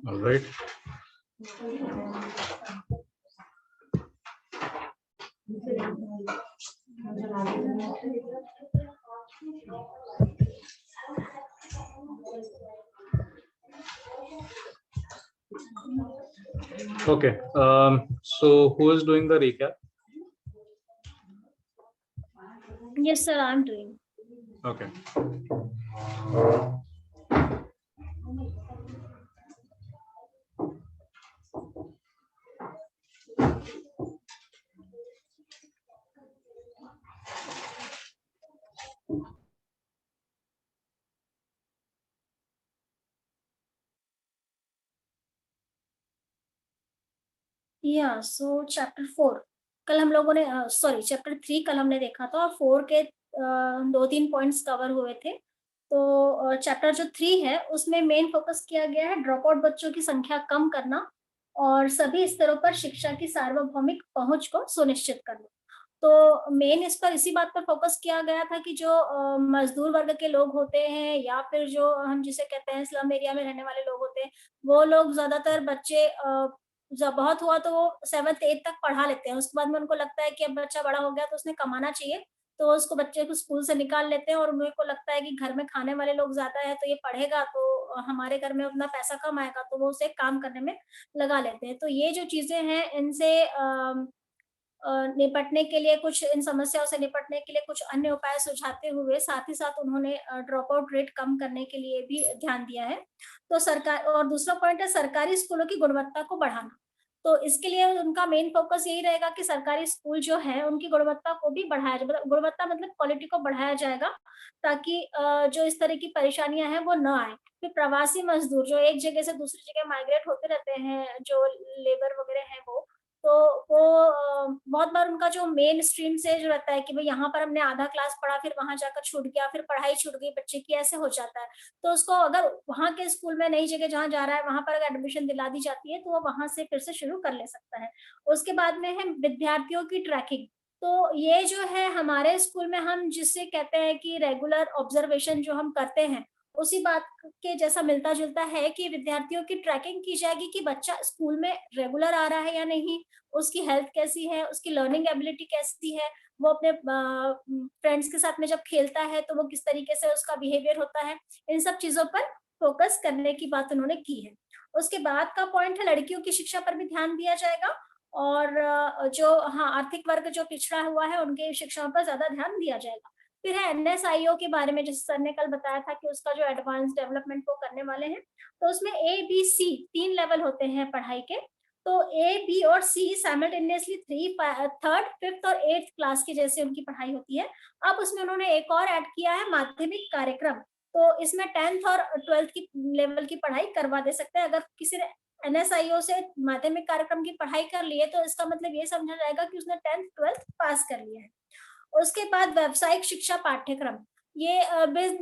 All right. Okay. So who is doing the recap? Yes, sir, I'm doing. Okay. So chapter 4 कल हम लोगों ने chapter 3 कल हमने देखा था और 4 के 2-3 पॉइंट्स कवर हुए थे। तो चैप्टर जो 3 है उसमें मेन फोकस किया गया है ड्रॉप आउट बच्चों की संख्या कम करना और सभी स्तरों पर शिक्षा की सार्वभौमिक पहुंच को सुनिश्चित करना। तो मेन इस पर इसी बात पर फोकस किया गया था कि जो मजदूर वर्ग के लोग होते हैं या फिर जो हम जिसे कहते हैं स्लम एरिया में रहने वाले लोग होते हैं, वो लोग ज़्यादातर बच्चे जब बहुत हुआ तो वो 7th-8th तक पढ़ा लेते हैं। उसके बाद में उनको लगता है कि अब बच्चा बड़ा हो गया तो उसने कमाना चाहिए, तो उसको बच्चे को स्कूल से निकाल लेते हैं और उन्हीं को लगता है कि घर में खाने वाले लोग ज़्यादा है तो ये पढ़ेगा तो हमारे घर में उतना पैसा कम आएगा, तो वो उसे काम करने में लगा लेते हैं। तो ये जो चीज़ें हैं इनसे निपटने के लिए कुछ इन समस्याओं से निपटने के लिए कुछ अन्य उपाय सुझाते हुए साथ ही साथ उन्होंने ड्रॉप आउट रेट कम करने के लिए भी ध्यान दिया है। तो सरकार और दूसरा पॉइंट है सरकारी स्कूलों की गुणवत्ता को बढ़ाना। तो इसके लिए उनका मेन फोकस यही रहेगा कि सरकारी स्कूल जो है उनकी गुणवत्ता को भी बढ़ाया जाए, मतलब गुणवत्ता मतलब क्वालिटी को बढ़ाया जाएगा ताकि जो इस तरह की परेशानियां हैं वो न आए। फिर प्रवासी मजदूर जो एक जगह से दूसरी जगह माइग्रेट होते रहते हैं, जो लेबर वगैरह हैं तो वो बहुत बार उनका जो मेन स्ट्रीम से जो रहता है कि भाई यहाँ पर हमने आधा क्लास पढ़ा फिर वहां जाकर छूट गया, फिर पढ़ाई छूट गई बच्चे की, ऐसे हो जाता है। तो उसको अगर वहां के स्कूल में नई जगह जहाँ जा रहा है वहां पर अगर एडमिशन दिला दी जाती है तो वो वहां से फिर से शुरू कर ले सकता है। उसके बाद में है विद्यार्थियों की ट्रैकिंग। तो ये जो है हमारे स्कूल में हम जिससे कहते हैं कि रेगुलर ऑब्जर्वेशन जो हम करते हैं उसी बात के जैसा मिलता जुलता है कि विद्यार्थियों की ट्रैकिंग की जाएगी कि बच्चा स्कूल में रेगुलर आ रहा है या नहीं, उसकी हेल्थ कैसी है, उसकी लर्निंग एबिलिटी कैसी है, वो अपने फ्रेंड्स के साथ में जब खेलता है तो वो किस तरीके से उसका बिहेवियर होता है, इन सब चीज़ों पर फ़ोकस करने की बात उन्होंने की है। उसके बाद का पॉइंट है लड़कियों की शिक्षा पर भी ध्यान दिया जाएगा और जो आर्थिक वर्ग जो पिछड़ा हुआ है उनकी शिक्षाओं पर ज़्यादा ध्यान दिया जाएगा। फिर है एनएसआईओ के बारे में, जैसे सर ने कल बताया था कि उसका जो एडवांस डेवलपमेंट वो करने वाले हैं, तो उसमें ए, बी, सी 3 लेवल होते हैं पढ़ाई के। तो ए, बी और सी साइमल्टेनियसली 3rd, 5th और 8th क्लास की जैसे उनकी पढ़ाई होती है। अब उसमें उन्होंने एक और ऐड किया है माध्यमिक कार्यक्रम। तो इसमें 10th और 12th की लेवल की पढ़ाई करवा दे सकते हैं। अगर किसी ने एनएसआईओ से माध्यमिक कार्यक्रम की पढ़ाई कर ली है तो इसका मतलब ये समझा जाएगा कि उसने 10th 12th पास कर लिया है। उसके बाद व्यावसायिक शिक्षा पाठ्यक्रम, ये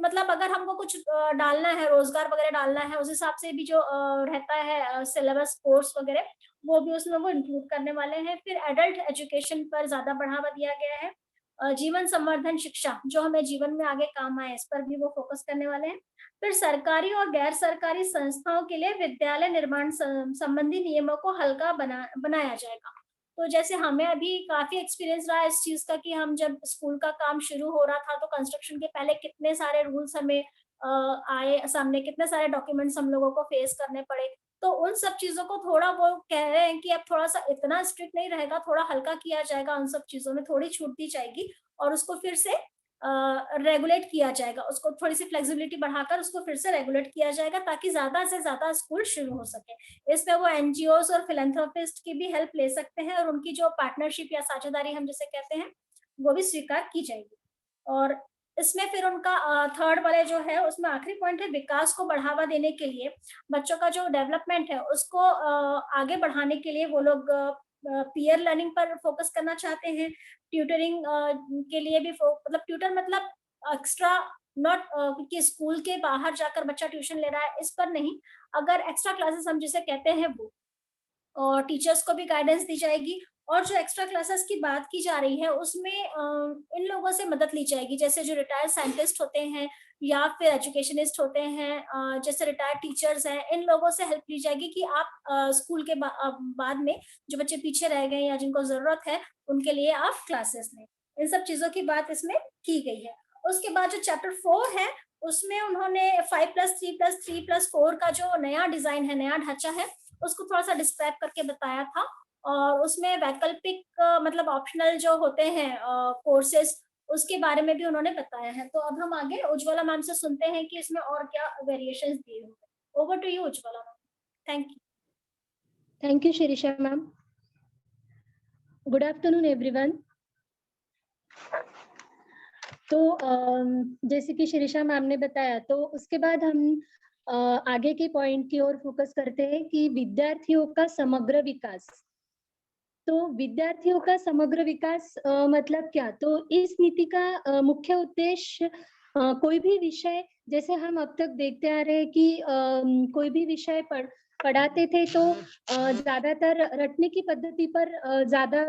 मतलब अगर हमको कुछ डालना है, रोजगार वगैरह डालना है, उस हिसाब से भी जो रहता है सिलेबस कोर्स वगैरह, वो भी उसमें वो इंक्लूड करने वाले हैं। फिर एडल्ट एजुकेशन पर ज्यादा बढ़ावा दिया गया है। जीवन संवर्धन शिक्षा जो हमें जीवन में आगे काम आए, इस पर भी वो फोकस करने वाले हैं। फिर सरकारी और गैर सरकारी संस्थाओं के लिए विद्यालय निर्माण संबंधी नियमों को हल्का बनाया जाएगा। तो जैसे हमें अभी काफ़ी एक्सपीरियंस रहा है इस चीज़ का कि हम जब स्कूल का काम शुरू हो रहा था तो कंस्ट्रक्शन के पहले कितने सारे रूल्स हमें आए सामने, कितने सारे डॉक्यूमेंट्स हम लोगों को फेस करने पड़े। तो उन सब चीज़ों को थोड़ा वो कह रहे हैं कि अब थोड़ा-सा इतना स्ट्रिक्ट नहीं रहेगा, थोड़ा हल्का किया जाएगा, उन सब चीज़ों में थोड़ी छूट दी जाएगी और उसको फिर से रेगुलेट किया जाएगा। उसको थोड़ी-सी फ्लेक्सिबिलिटी बढ़ाकर उसको फिर से रेगुलेट किया जाएगा ताकि ज़्यादा से ज़्यादा स्कूल शुरू हो सके। इसमें वो एनजीओज़ और फिलैंथ्रोपिस्ट की भी हेल्प ले सकते हैं और उनकी जो पार्टनरशिप या साझेदारी हम जिसे कहते हैं, वो भी स्वीकार की जाएगी। और इसमें फिर उनका 3rd वाले जो है उसमें आखिरी पॉइंट है विकास को बढ़ावा देने के लिए, बच्चों का जो डेवलपमेंट है उसको आगे बढ़ाने के लिए वो लोग पीयर लर्निंग पर फोकस करना चाहते हैं। ट्यूटरिंग के लिए भी मतलब ट्यूटर मतलब एक्स्ट्रा नॉट कि स्कूल के बाहर जाकर बच्चा ट्यूशन ले रहा है, इस पर नहीं। अगर एक्स्ट्रा क्लासेस हम जिसे कहते हैं वो और टीचर्स को भी गाइडेंस दी जाएगी और जो एक्स्ट्रा क्लासेस की बात की जा रही है उसमें इन लोगों से मदद ली जाएगी, जैसे जो रिटायर्ड साइंटिस्ट होते हैं या फिर एजुकेशनिस्ट होते हैं, जैसे रिटायर्ड टीचर्स हैं, इन लोगों से हेल्प ली जाएगी कि आप स्कूल के बाद में जो बच्चे पीछे रह गए या जिनको ज़रूरत है, उनके लिए आप क्लासेस लें। इन सब चीज़ों की बात इसमें की गई है। उसके बाद जो चैप्टर 4 है, उसमें उन्होंने 5+3+3+4 का जो नया डिज़ाइन है, नया ढाँचा है, उसको थोड़ा-सा डिस्क्राइब करके बताया था और उसमें वैकल्पिक मतलब ऑप्शनल जो होते हैं कोर्सेज़, उसके बारे में भी उन्होंने बताया है। तो अब हम आगे उज्ज्वला मैम से सुनते हैं कि इसमें और क्या वेरिएशंस दिए हुए हैं। Over to you Ujjwala ma'am. Thank you. Thank you, Shirisha ma'am. Good afternoon, everyone. तो जैसे कि शिरीषा मैम ने बताया, तो उसके बाद हम आगे के पॉइंट की ओर फोकस करते हैं कि विद्यार्थियों का समग्र विकास। तो विद्यार्थियों का समग्र विकास मतलब क्या? तो इस नीति का मुख्य उद्देश्य कोई भी विषय, जैसे हम अब तक देखते आ रहे हैं कि कोई भी विषय पढ़ाते थे तो ज्यादातर रटने की पद्धति पर ज्यादा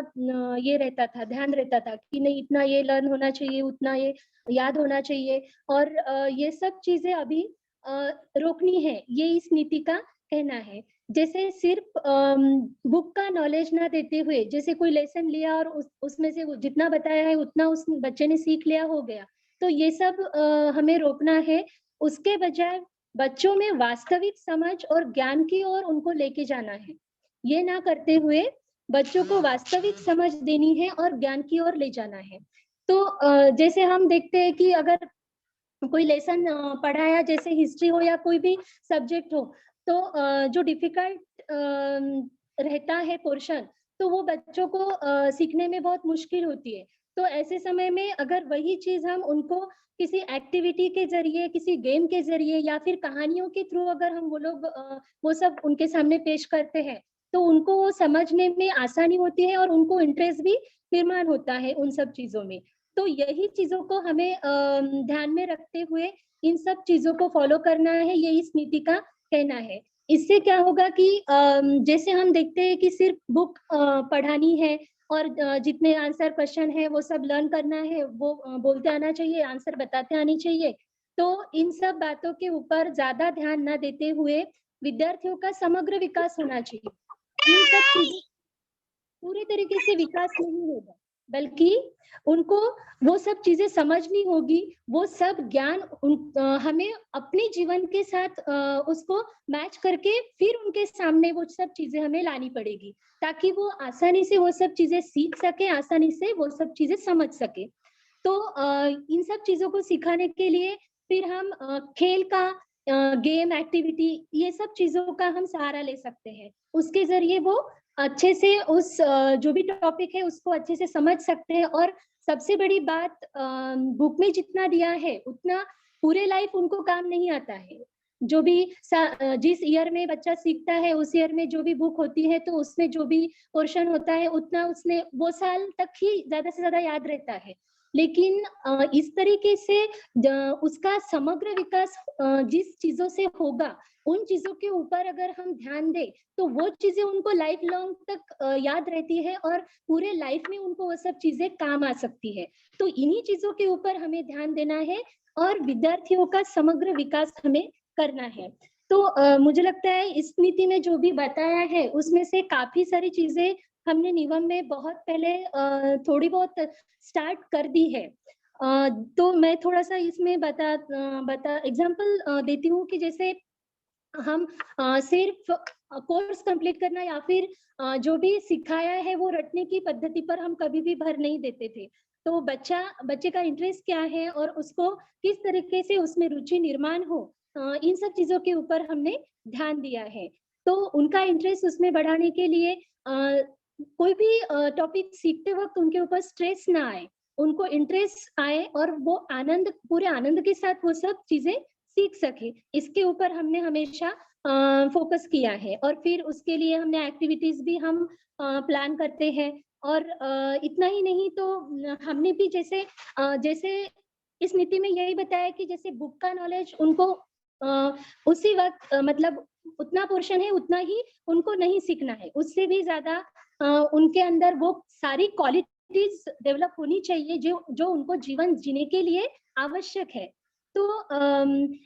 ये रहता था, ध्यान रहता था कि नहीं इतना ये लर्न होना चाहिए, उतना ये याद होना चाहिए, और ये सब चीजें अभी रोकनी है, ये इस नीति का कहना है। जैसे सिर्फ बुक का नॉलेज ना देते हुए, जैसे कोई लेसन लिया और उसमें से जितना बताया है उतना उस बच्चे ने सीख लिया, हो गया, तो ये सब हमें रोकना है। उसके बजाय बच्चों में वास्तविक समझ और ज्ञान की ओर उनको लेके जाना है। ये ना करते हुए बच्चों को वास्तविक समझ देनी है और ज्ञान की ओर ले जाना है। तो जैसे हम देखते हैं कि अगर कोई लेसन पढ़ाया, जैसे हिस्ट्री हो या कोई भी सब्जेक्ट हो, तो जो डिफिकल्ट रहता है पोर्शन, तो वो बच्चों को सीखने में बहुत मुश्किल होती है। तो ऐसे समय में अगर वही चीज हम उनको किसी एक्टिविटी के जरिए, किसी गेम के जरिए या फिर कहानियों के थ्रू अगर हम वो सब उनके सामने पेश करते हैं, तो उनको वो समझने में आसानी होती है और उनको इंटरेस्ट भी निर्माण होता है उन सब चीजों में। तो यही चीजों को हमें ध्यान में रखते हुए इन सब चीजों को फॉलो करना है, ये इस नीति का कहना है। इससे क्या होगा कि जैसे हम देखते हैं कि सिर्फ बुक पढ़ानी है और जितने आंसर क्वेश्चन है वो सब लर्न करना है, वो बोलते आना चाहिए, आंसर बताते आनी चाहिए। तो इन सब बातों के ऊपर ज्यादा ध्यान न देते हुए विद्यार्थियों का समग्र विकास होना चाहिए। इन सब चीजों पूरे तरीके से विकास नहीं होगा, बल्कि उनको वो सब चीजें समझनी होगी, वो सब ज्ञान हमें अपने जीवन के साथ उसको मैच करके फिर उनके सामने वो सब चीजें हमें लानी पड़ेगी, ताकि वो आसानी से वो सब चीजें सीख सके, आसानी से वो सब चीजें समझ सके। तो इन सब चीजों को सिखाने के लिए फिर हम खेल का, गेम एक्टिविटी, ये सब चीजों का हम सहारा ले सकते हैं। उसके जरिए वो अच्छे से उस जो भी टॉपिक है उसको अच्छे से समझ सकते हैं। और सबसे बड़ी बात, बुक में जितना दिया है उतना पूरे लाइफ उनको काम नहीं आता है। जो भी जिस ईयर में बच्चा सीखता है, उस ईयर में जो भी बुक होती है, तो उसमें जो भी पोर्शन होता है उतना उसने वो साल तक ही ज्यादा से ज्यादा याद रहता है। लेकिन इस तरीके से उसका समग्र विकास जिस चीजों से होगा, उन चीजों के ऊपर अगर हम ध्यान दें, तो वो चीजें उनको लाइफ लॉन्ग तक याद रहती है और पूरे लाइफ में उनको वो सब चीजें काम आ सकती है। तो इन्हीं चीजों के ऊपर हमें ध्यान देना है और विद्यार्थियों का समग्र विकास हमें करना है। तो मुझे लगता है इस नीति में जो भी बताया है उसमें से काफी सारी चीजें हमने निगम में बहुत पहले थोड़ी बहुत स्टार्ट कर दी है। तो मैं थोड़ा सा इसमें बता एग्जाम्पल देती हूँ कि जैसे हम सिर्फ कोर्स कंप्लीट करना या फिर जो भी सिखाया है वो रटने की पद्धति पर हम कभी भी भर नहीं देते थे। तो बच्चे का इंटरेस्ट क्या है और उसको किस तरीके से उसमें रुचि निर्माण हो, इन सब चीजों के ऊपर हमने ध्यान दिया है। तो उनका इंटरेस्ट उसमें बढ़ाने के लिए कोई भी टॉपिक सीखते वक्त उनके ऊपर स्ट्रेस ना आए, उनको इंटरेस्ट आए और वो पूरे आनंद के साथ वो सब चीजें सीख सके, इसके ऊपर हमने हमेशा फोकस किया है। और फिर उसके लिए हमने एक्टिविटीज भी हम प्लान करते हैं। और इतना ही नहीं, तो हमने भी जैसे इस नीति में यही बताया कि जैसे बुक का नॉलेज उनको उसी वक्त मतलब उतना पोर्शन है उतना ही उनको नहीं सीखना है, उससे भी ज्यादा उनके अंदर वो सारी क्वालिटीज डेवलप होनी चाहिए जो उनको जीवन जीने के लिए आवश्यक है। तो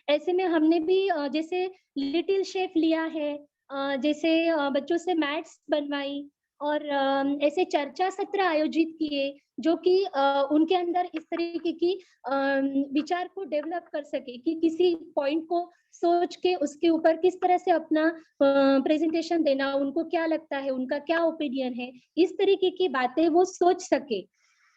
ऐसे में हमने भी जैसे लिटिल शेफ लिया है, जैसे बच्चों से मैथ्स बनवाई और ऐसे चर्चा सत्र आयोजित किए जो कि उनके अंदर इस तरीके की विचार को डेवलप कर सके कि किसी पॉइंट को सोच के उसके ऊपर किस तरह से अपना प्रेजेंटेशन देना, उनको क्या लगता है, उनका क्या ओपिनियन है, इस तरीके की बातें वो सोच सके।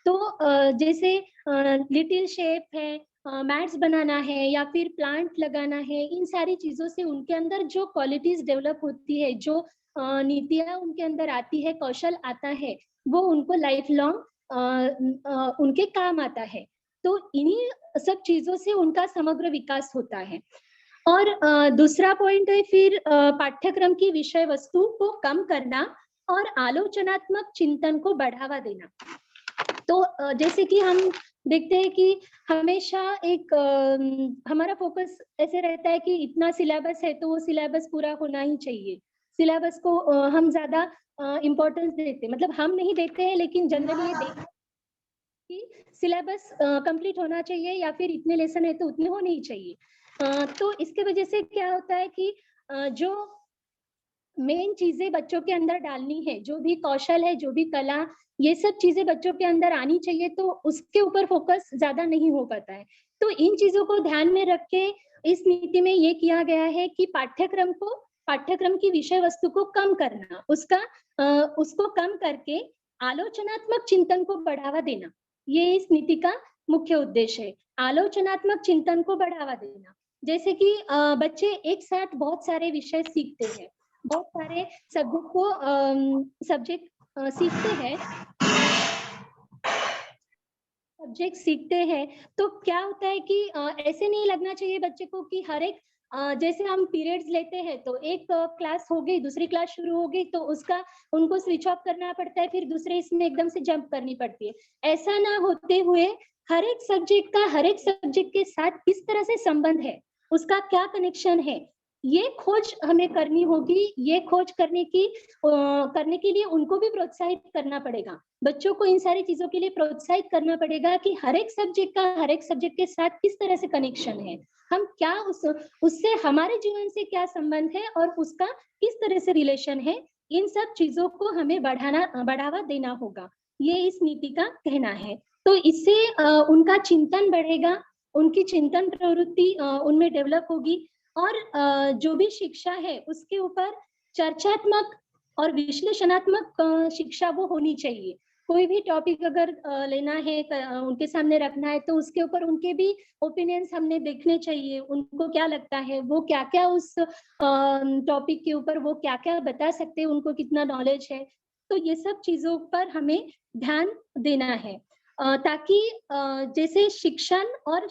तो जैसे लिटिल शेप है, मैट्स बनाना है या फिर प्लांट लगाना है, इन सारी चीजों से उनके अंदर जो क्वालिटीज डेवलप होती है, जो नीतियां उनके अंदर आती है, कौशल आता है, वो उनको लाइफ लॉन्ग उनके काम आता है। तो इन्हीं सब चीजों से उनका समग्र विकास होता है। और दूसरा पॉइंट है फिर पाठ्यक्रम की विषय वस्तु को कम करना और आलोचनात्मक चिंतन को बढ़ावा देना। तो जैसे कि हम देखते हैं कि हमेशा एक हमारा फोकस ऐसे रहता है कि इतना सिलेबस है तो वो सिलेबस पूरा होना ही चाहिए, सिलेबस को हम ज्यादा इम्पोर्टेंस देते हैं, मतलब हम नहीं देते हैं लेकिन जनरली ये देखते हैं कि सिलेबस कंप्लीट होना चाहिए या फिर इतने लेसन है तो उतने होने ही चाहिए। तो इसके वजह से क्या होता है कि जो मेन चीजें बच्चों के अंदर डालनी है, जो भी कौशल है, जो भी कला, ये सब चीजें बच्चों के अंदर आनी चाहिए, तो उसके ऊपर फोकस ज्यादा नहीं हो पाता है। तो इन चीजों को ध्यान में रख के इस नीति में ये किया गया है कि पाठ्यक्रम की विषय वस्तु को कम करना, उसको कम करके आलोचनात्मक चिंतन को बढ़ावा देना, ये इस नीति का मुख्य उद्देश्य है। आलोचनात्मक चिंतन को बढ़ावा देना, जैसे कि बच्चे एक साथ बहुत सारे विषय सीखते हैं, बहुत सारे सब्जेक्ट सीखते हैं, तो क्या होता है कि ऐसे नहीं लगना चाहिए बच्चे को कि हर एक जैसे हम पीरियड्स लेते हैं तो एक क्लास हो गई, दूसरी क्लास शुरू हो गई तो उसका उनको स्विच ऑफ करना पड़ता है, फिर दूसरे इसमें एकदम से जंप करनी पड़ती है। ऐसा ना होते हुए हर एक सब्जेक्ट के साथ किस तरह से संबंध है, उसका क्या कनेक्शन है, ये खोज हमें करनी होगी। ये खोज करने के लिए उनको भी प्रोत्साहित करना पड़ेगा, बच्चों को इन सारी चीजों के लिए प्रोत्साहित करना पड़ेगा कि हर एक सब्जेक्ट के साथ किस तरह से कनेक्शन है, हम क्या उससे हमारे जीवन से क्या संबंध है और उसका किस तरह से रिलेशन है, इन सब चीजों को हमें बढ़ावा देना होगा, ये इस नीति का कहना है। तो इससे उनका चिंतन बढ़ेगा, उनकी चिंतन प्रवृत्ति उनमें डेवलप होगी और जो भी शिक्षा है उसके ऊपर चर्चात्मक और विश्लेषणात्मक शिक्षा वो होनी चाहिए। कोई भी टॉपिक अगर लेना है, उनके सामने रखना है, तो उसके ऊपर उनके भी ओपिनियंस हमने देखने चाहिए, उनको क्या लगता है, वो क्या क्या उस टॉपिक के ऊपर वो क्या क्या बता सकते हैं, उनको कितना नॉलेज है। तो ये सब चीजों पर हमें ध्यान देना है ताकि जैसे शिक्षण और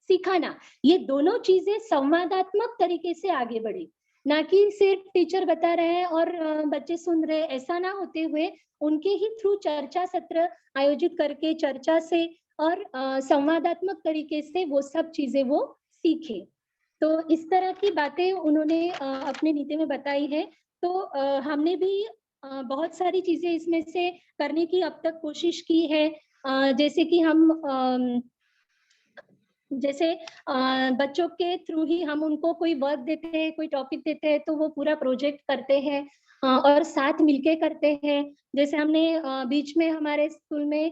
सिखाना, ये दोनों चीजें संवादात्मक तरीके से आगे बढ़े, ना कि सिर्फ टीचर बता रहे हैं और बच्चे सुन रहे, ऐसा ना होते हुए उनके ही थ्रू चर्चा सत्र आयोजित करके चर्चा से और संवादात्मक तरीके से वो सब चीजें वो सीखे। तो इस तरह की बातें उन्होंने अपने नीति में बताई है। तो हमने भी बहुत सारी चीजें इसमें से करने की अब तक कोशिश की है, जैसे कि हम जैसे बच्चों के थ्रू ही हम उनको कोई वर्क देते हैं, कोई टॉपिक देते हैं, तो वो पूरा प्रोजेक्ट करते हैं और साथ मिलके करते हैं। जैसे हमने बीच में हमारे स्कूल में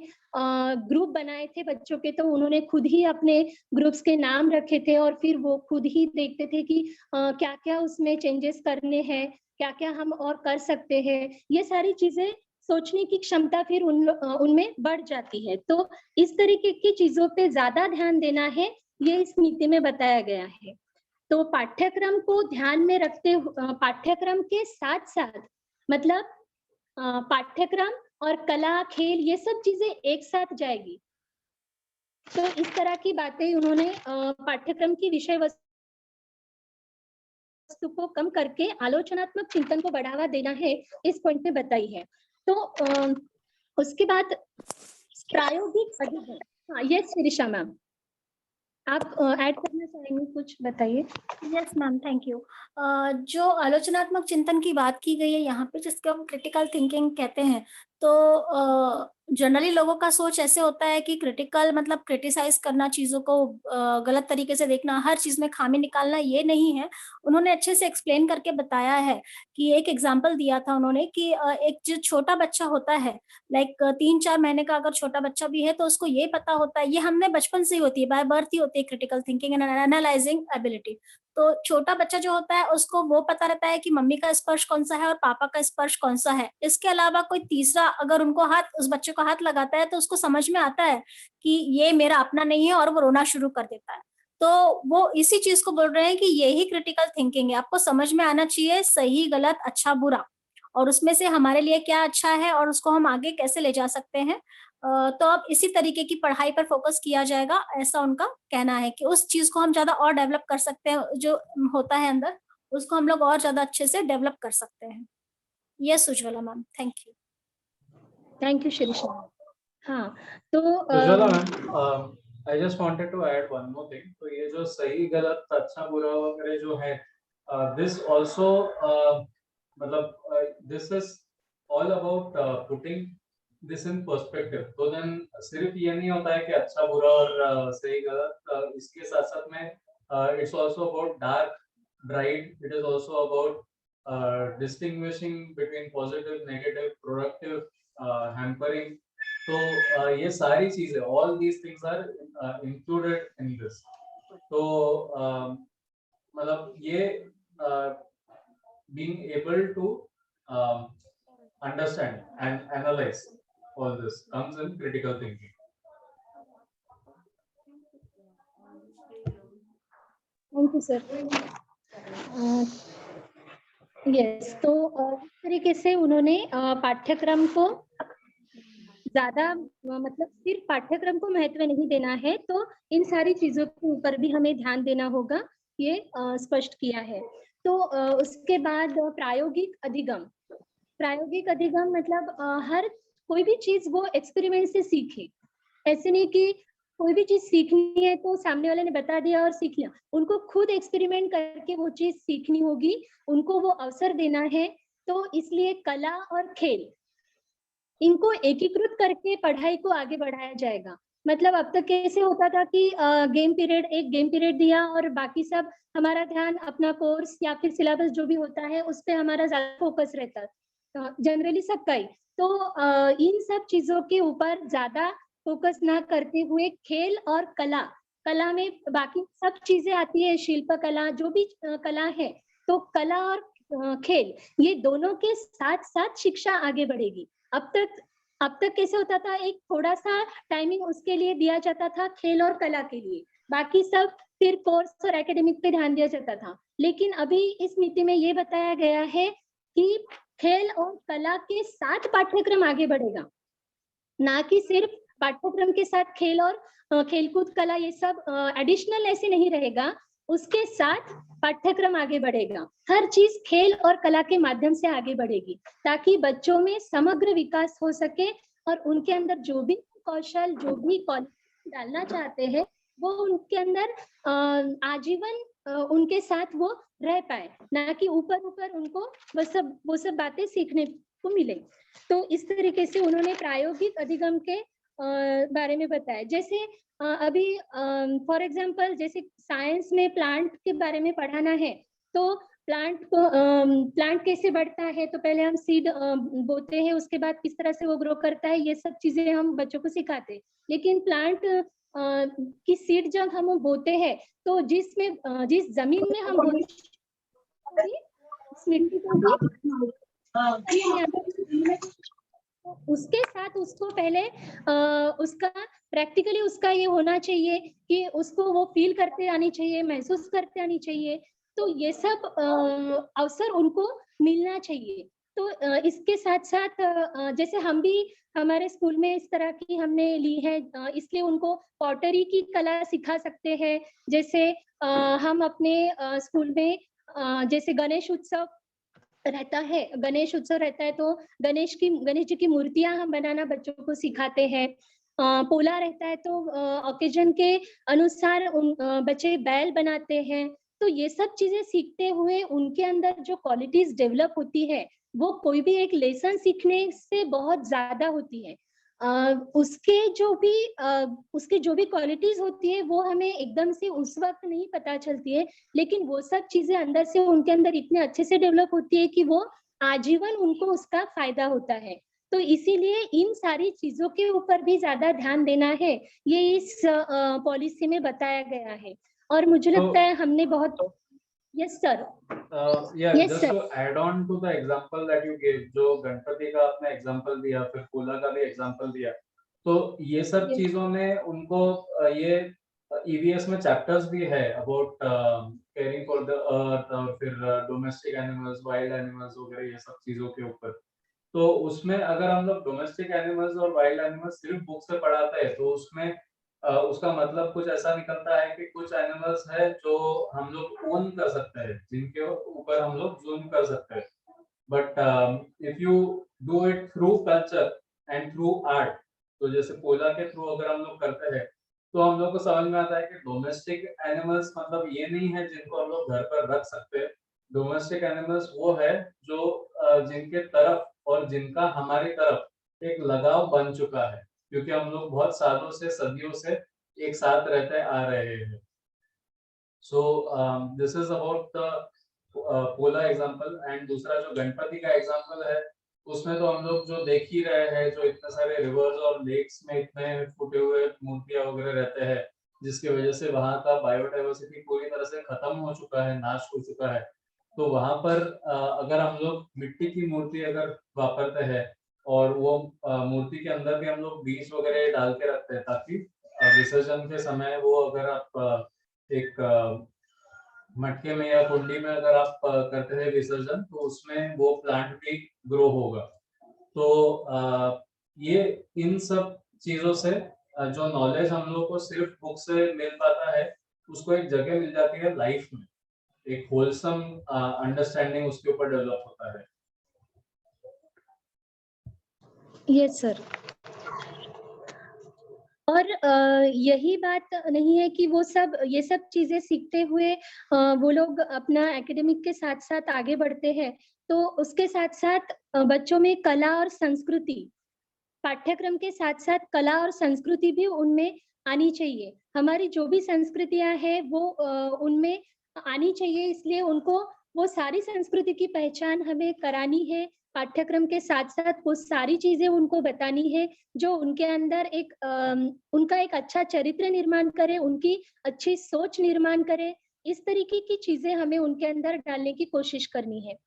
ग्रुप बनाए थे बच्चों के, तो उन्होंने खुद ही अपने ग्रुप्स के नाम रखे थे और फिर वो खुद ही देखते थे कि क्या क्या उसमें चेंजेस करने हैं, क्या क्या हम और कर सकते हैं। ये सारी चीजें सोचने की क्षमता फिर उनमें बढ़ जाती है। तो इस तरीके की चीजों पे ज्यादा ध्यान देना है, ये इस नीति में बताया गया है। तो पाठ्यक्रम को ध्यान में रखते पाठ्यक्रम के साथ साथ मतलब पाठ्यक्रम और कला, खेल, ये सब चीजें एक साथ जाएगी। तो इस तरह की बातें उन्होंने पाठ्यक्रम की विषय वस्तु को कम करके आलोचनात्मक चिंतन को बढ़ावा देना है, इस पॉइंट में बताई है। तो उसके बाद प्रायोगिक अध्ययन, हाँ, ये शिरीषा मैम आप ऐड करना चाहेंगे, कुछ बताइए। Yes ma'am, thank you. जो आलोचनात्मक चिंतन की बात की गई है यहाँ पे, जिसको हम क्रिटिकल थिंकिंग कहते हैं, तो जनरली लोगों का सोच ऐसे होता है कि क्रिटिकल मतलब क्रिटिसाइज करना, चीज़ों को गलत तरीके से देखना, हर चीज़ में खामी निकालना, ये नहीं है। उन्होंने अच्छे से एक्सप्लेन करके बताया है कि एक एग्ज़ाम्पल दिया था उन्होंने कि एक जो छोटा बच्चा होता है, लाइक 3-4 महीने का अगर छोटा बच्चा भी है, तो उसको ये पता होता है, ये हमने बचपन से ही होती है, बाय बर्थ ही होती है critical thinking and analysing ability. तो छोटा बच्चा जो होता है उसको वो पता रहता है कि मम्मी का स्पर्श कौन-सा है और पापा का स्पर्श कौन-सा है। इसके अलावा कोई तीसरा अगर उनको हाथ उस बच्चे को हाथ लगाता है तो उसको समझ में आता है कि ये मेरा अपना नहीं है और वो रोना शुरू कर देता है। तो वो इसी चीज़ को बोल रहे हैं कि यही क्रिटिकल थिंकिंग है। आपको समझ में आना चाहिए सही, गलत, अच्छा, बुरा और उसमें से हमारे लिए क्या अच्छा है और उसको हम आगे कैसे ले जा सकते हैं। तो अब इसी तरीके की पढ़ाई पर फ़ोकस किया जाएगा, ऐसा उनका कहना है कि उस चीज़ को हम ज़्यादा और डेवलप कर सकते हैं, जो होता है अंदर, उसको हम लोग और ज़्यादा अच्छे से डेवलप कर सकते हैं। Yes Ujjwala ma'am, thank you. Thank you Shirisha. हाँ, तो Ujjwala ma'am, I just wanted to add one more thing. तो ये जो सही गलत अच्छा बुरा वगैरह जो है, दिस आल्सो मतलब this is all about putting this in perspective. तो देन सिर्फ ये नहीं होता है कि अच्छा बुरा और सही गलत, इसके साथ साथ में it's also about dark bright, it is also about distinguishing between positive negative productive hampering. तो ये सारी चीजें, all these things are included in this. तो मतलब ये being able to understand and analyze all this comes in critical thinking. Thank you sir. Yes, तो इस तरीके से उन्होंने पाठ्यक्रम को ज्यादा मतलब सिर्फ पाठ्यक्रम को महत्व नहीं देना है, तो इन सारी चीजों के ऊपर भी हमें ध्यान देना होगा, ये स्पष्ट किया है। तो उसके बाद प्रायोगिक अधिगम। प्रायोगिक अधिगम मतलब हर कोई भी चीज वो एक्सपेरिमेंट से सीखे। ऐसे नहीं कि कोई भी चीज सीखनी है तो सामने वाले ने बता दिया और सीख लिया, उनको खुद एक्सपेरिमेंट करके वो चीज सीखनी होगी, उनको वो अवसर देना है। तो इसलिए कला और खेल, इनको एकीकृत करके पढ़ाई को आगे बढ़ाया जाएगा। मतलब अब तक कैसे होता था कि गेम पीरियड, एक गेम पीरियड दिया और बाकी सब हमारा ध्यान अपना कोर्स या फिर सिलेबस जो भी होता है उस पे हमारा ज्यादा फोकस रहता है, जनरली सबका ही। तो इन सब चीजों के ऊपर ज्यादा फोकस ना करते हुए खेल और कला, कला में बाकी सब चीजें आती है, शिल्प कला जो भी कला है, तो कला और खेल, ये दोनों के साथ साथ शिक्षा आगे बढ़ेगी। अब तक कैसे होता था, एक थोड़ा सा टाइमिंग उसके लिए दिया जाता था खेल और कला के लिए, बाकी सब फिर कोर्स और एकेडमिक पे ध्यान दिया जाता था। लेकिन अभी इस नीति में ये बताया गया है कि खेल और कला के साथ पाठ्यक्रम आगे बढ़ेगा, ना कि सिर्फ पाठ्यक्रम के साथ खेल और खेलकूद कला ये सब एडिशनल ऐसे नहीं रहेगा, उसके साथ पाठ्यक्रम आगे बढ़ेगा। हर चीज खेल और कला के माध्यम से आगे बढ़ेगी, ताकि बच्चों में समग्र विकास हो सके और उनके अंदर जो भी कौशल, जो भी क्वालिटी डालना चाहते हैं, वो उनके अंदर आजीवन उनके साथ वो रह पाए, ना कि ऊपर ऊपर उनको वो सब बातें सीखने को मिले। तो इस तरीके से उन्होंने प्रायोगिक अधिगम के बारे में बताया। जैसे अभी फॉर एग्जांपल जैसे साइंस में प्लांट के बारे में पढ़ाना है, तो प्लांट कैसे बढ़ता है, तो पहले हम सीड बोते हैं, उसके बाद किस तरह से वो ग्रो करता है, ये सब चीजें हम बच्चों को सिखाते हैं। लेकिन प्लांट की सीड जब हम बोते हैं, तो जिस जमीन में हम उस मिट्टी को भी उसके साथ उसको पहले उसका प्रैक्टिकली उसका ये होना चाहिए कि उसको वो फील करते आनी चाहिए, महसूस करते आनी चाहिए। तो ये सब अवसर उनको मिलना चाहिए। तो इसके साथ साथ जैसे हम भी हमारे स्कूल में इस तरह की हमने ली है, इसलिए उनको पॉटरी की कला सिखा सकते हैं। जैसे हम अपने स्कूल में जैसे गणेश उत्सव रहता है, तो गणेश जी की मूर्तियां हम बनाना बच्चों को सिखाते हैं। पोला रहता है तो ओकेजन के अनुसार बच्चे बैल बनाते हैं। तो ये सब चीजें सीखते हुए उनके अंदर जो क्वालिटीज डेवलप होती है वो कोई भी एक लेसन सीखने से बहुत ज्यादा होती है। उसके जो भी क्वालिटीज होती है वो हमें एकदम से उस वक्त नहीं पता चलती है, लेकिन वो सब चीजें अंदर से उनके अंदर इतने अच्छे से डेवलप होती है कि वो आजीवन उनको उसका फायदा होता है। तो इसीलिए इन सारी चीजों के ऊपर भी ज्यादा ध्यान देना है, ये इस पॉलिसी में बताया गया है। और मुझे लगता है हमने बहुत yes sir Yeah, yes just sir to add on to the example that you gave, जो गणपति का आपने एग्जांपल दिया, फिर पोला का भी एग्जांपल दिया, तो ये सब Yes. चीजों में उनको ये ईवीएस में चैप्टर्स भी है about caring for the earth और फिर डोमेस्टिक एनिमल्स, वाइल्ड एनिमल्स वगैरह ये सब चीजों के ऊपर। तो उसमें अगर हम लोग डोमेस्टिक एनिमल्स और वाइल्ड एनिमल्स सिर्फ बुक से पढ़ाते हैं तो उसमें उसका मतलब कुछ ऐसा निकलता है कि कुछ एनिमल्स है जो हम लोग ओन कर सकते हैं, जिनके ऊपर हम लोग जूम कर सकते हैं। But if you do it through culture and through art, तो जैसे पोला के थ्रू अगर हम लोग करते हैं तो हम लोग को समझ में आता है कि डोमेस्टिक एनिमल्स मतलब ये नहीं है जिनको हम लोग घर पर रख सकते हैं। डोमेस्टिक एनिमल्स वो है जो जिनके तरफ और जिनका हमारी तरफ एक लगाव बन चुका है, क्योंकि हम लोग बहुत सालों से, सदियों से एक साथ रहते आ रहे हैं। So this is about the Pola example. And दूसरा जो गणपति का एग्जांपल है, उसमें तो हम लोग जो देख ही रहे हैं, जो इतने सारे रिवर्स और लेक्स में इतने फूटे हुए मूर्तियां वगैरह रहते हैं, जिसकी वजह से वहां का बायोडाइवर्सिटी पूरी तरह से खत्म हो चुका है, नाश हो चुका है। तो वहां पर अगर हम लोग मिट्टी की मूर्ति अगर वापरते हैं और वो मूर्ति के अंदर भी हम लोग बीज वगैरह डाल के रखते हैं, ताकि विसर्जन के समय वो अगर आप एक मटके में या कुंडी में अगर आप करते हैं विसर्जन, तो उसमें वो प्लांट भी ग्रो होगा। तो ये इन सब चीजों से जो नॉलेज हम लोग को सिर्फ बुक से मिल पाता है, उसको एक जगह मिल जाती है लाइफ में, एक होलसम अंडरस्टैंडिंग उसके ऊपर डेवलप होता है। Yes sir. और यही बात नहीं है कि वो सब ये सब चीजें सीखते हुए वो लोग अपना एकेडमिक के साथ साथ आगे बढ़ते हैं, तो उसके साथ साथ बच्चों में कला और संस्कृति, पाठ्यक्रम के साथ साथ कला और संस्कृति भी उनमें आनी चाहिए। हमारी जो भी संस्कृतियां हैं वो उनमें आनी चाहिए, इसलिए उनको वो सारी संस्कृति की पहचान हमें करानी है। पाठ्यक्रम के साथ साथ वो सारी चीजें उनको बतानी है जो उनके अंदर एक उनका एक अच्छा चरित्र निर्माण करे, उनकी अच्छी सोच निर्माण करे। इस तरीके की चीजें हमें उनके अंदर डालने की कोशिश करनी है।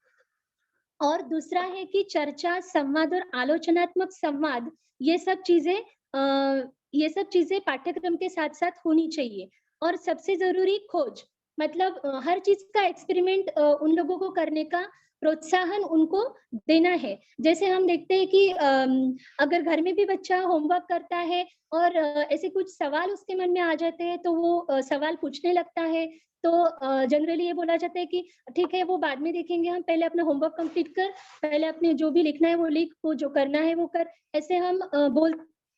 और दूसरा है कि चर्चा, संवाद और आलोचनात्मक संवाद, ये सब चीजें पाठ्यक्रम के साथ साथ होनी चाहिए। और सबसे जरूरी खोज, मतलब हर चीज का एक्सपेरिमेंट उन लोगों को करने का प्रोत्साहन उनको देना है। जैसे हम देखते हैं कि अगर घर में भी बच्चा होमवर्क करता है और ऐसे कुछ सवाल उसके मन में आ जाते हैं तो वो सवाल पूछने लगता है, तो जनरली ये बोला जाता है कि ठीक है वो बाद में देखेंगे, हम पहले अपना होमवर्क कंप्लीट कर, पहले अपने जो भी लिखना है वो लिख, वो जो करना है वो कर। ऐसे हम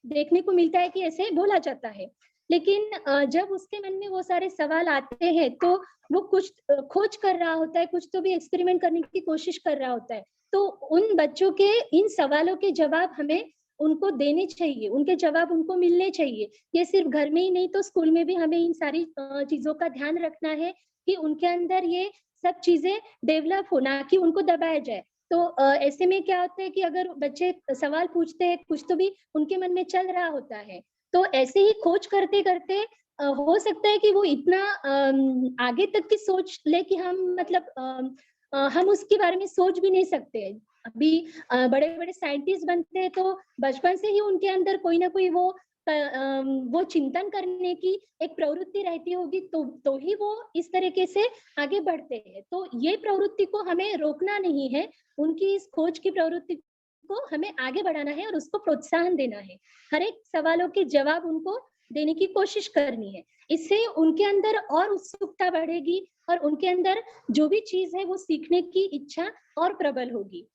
देखने को मिलता है कि ऐसे बोला जाता है। लेकिन जब उसके मन में वो सारे सवाल आते हैं तो वो कुछ खोज कर रहा होता है, कुछ तो भी एक्सपेरिमेंट करने की कोशिश कर रहा होता है। तो उन बच्चों के इन सवालों के जवाब हमें उनको देने चाहिए, उनके जवाब उनको मिलने चाहिए। ये सिर्फ घर में ही नहीं तो स्कूल में भी हमें इन सारी चीजों का ध्यान रखना है कि उनके अंदर ये सब चीजें डेवलप हो, ना कि उनको दबाया जाए। तो ऐसे में क्या होता है कि अगर बच्चे सवाल पूछते हैं, कुछ तो भी उनके मन में चल रहा होता है, तो ऐसे ही खोज करते करते हो सकता है कि वो इतना आगे तक की सोच ले कि हम मतलब हम उसके बारे में सोच भी नहीं सकते। अभी बड़े बड़े साइंटिस्ट बनते हैं तो बचपन से ही उनके अंदर कोई ना कोई वो चिंतन करने की एक प्रवृत्ति रहती होगी, तो ही वो इस तरीके से आगे बढ़ते हैं। तो ये प्रवृत्ति को हमें रोकना नहीं है, उनकी इस खोज की प्रवृत्ति को हमें आगे बढ़ाना है और उसको प्रोत्साहन देना है। हर एक सवालों के जवाब उनको देने की कोशिश करनी है। इससे उनके अंदर और उत्सुकता बढ़ेगी और उनके अंदर जो भी चीज है वो सीखने की इच्छा और प्रबल होगी।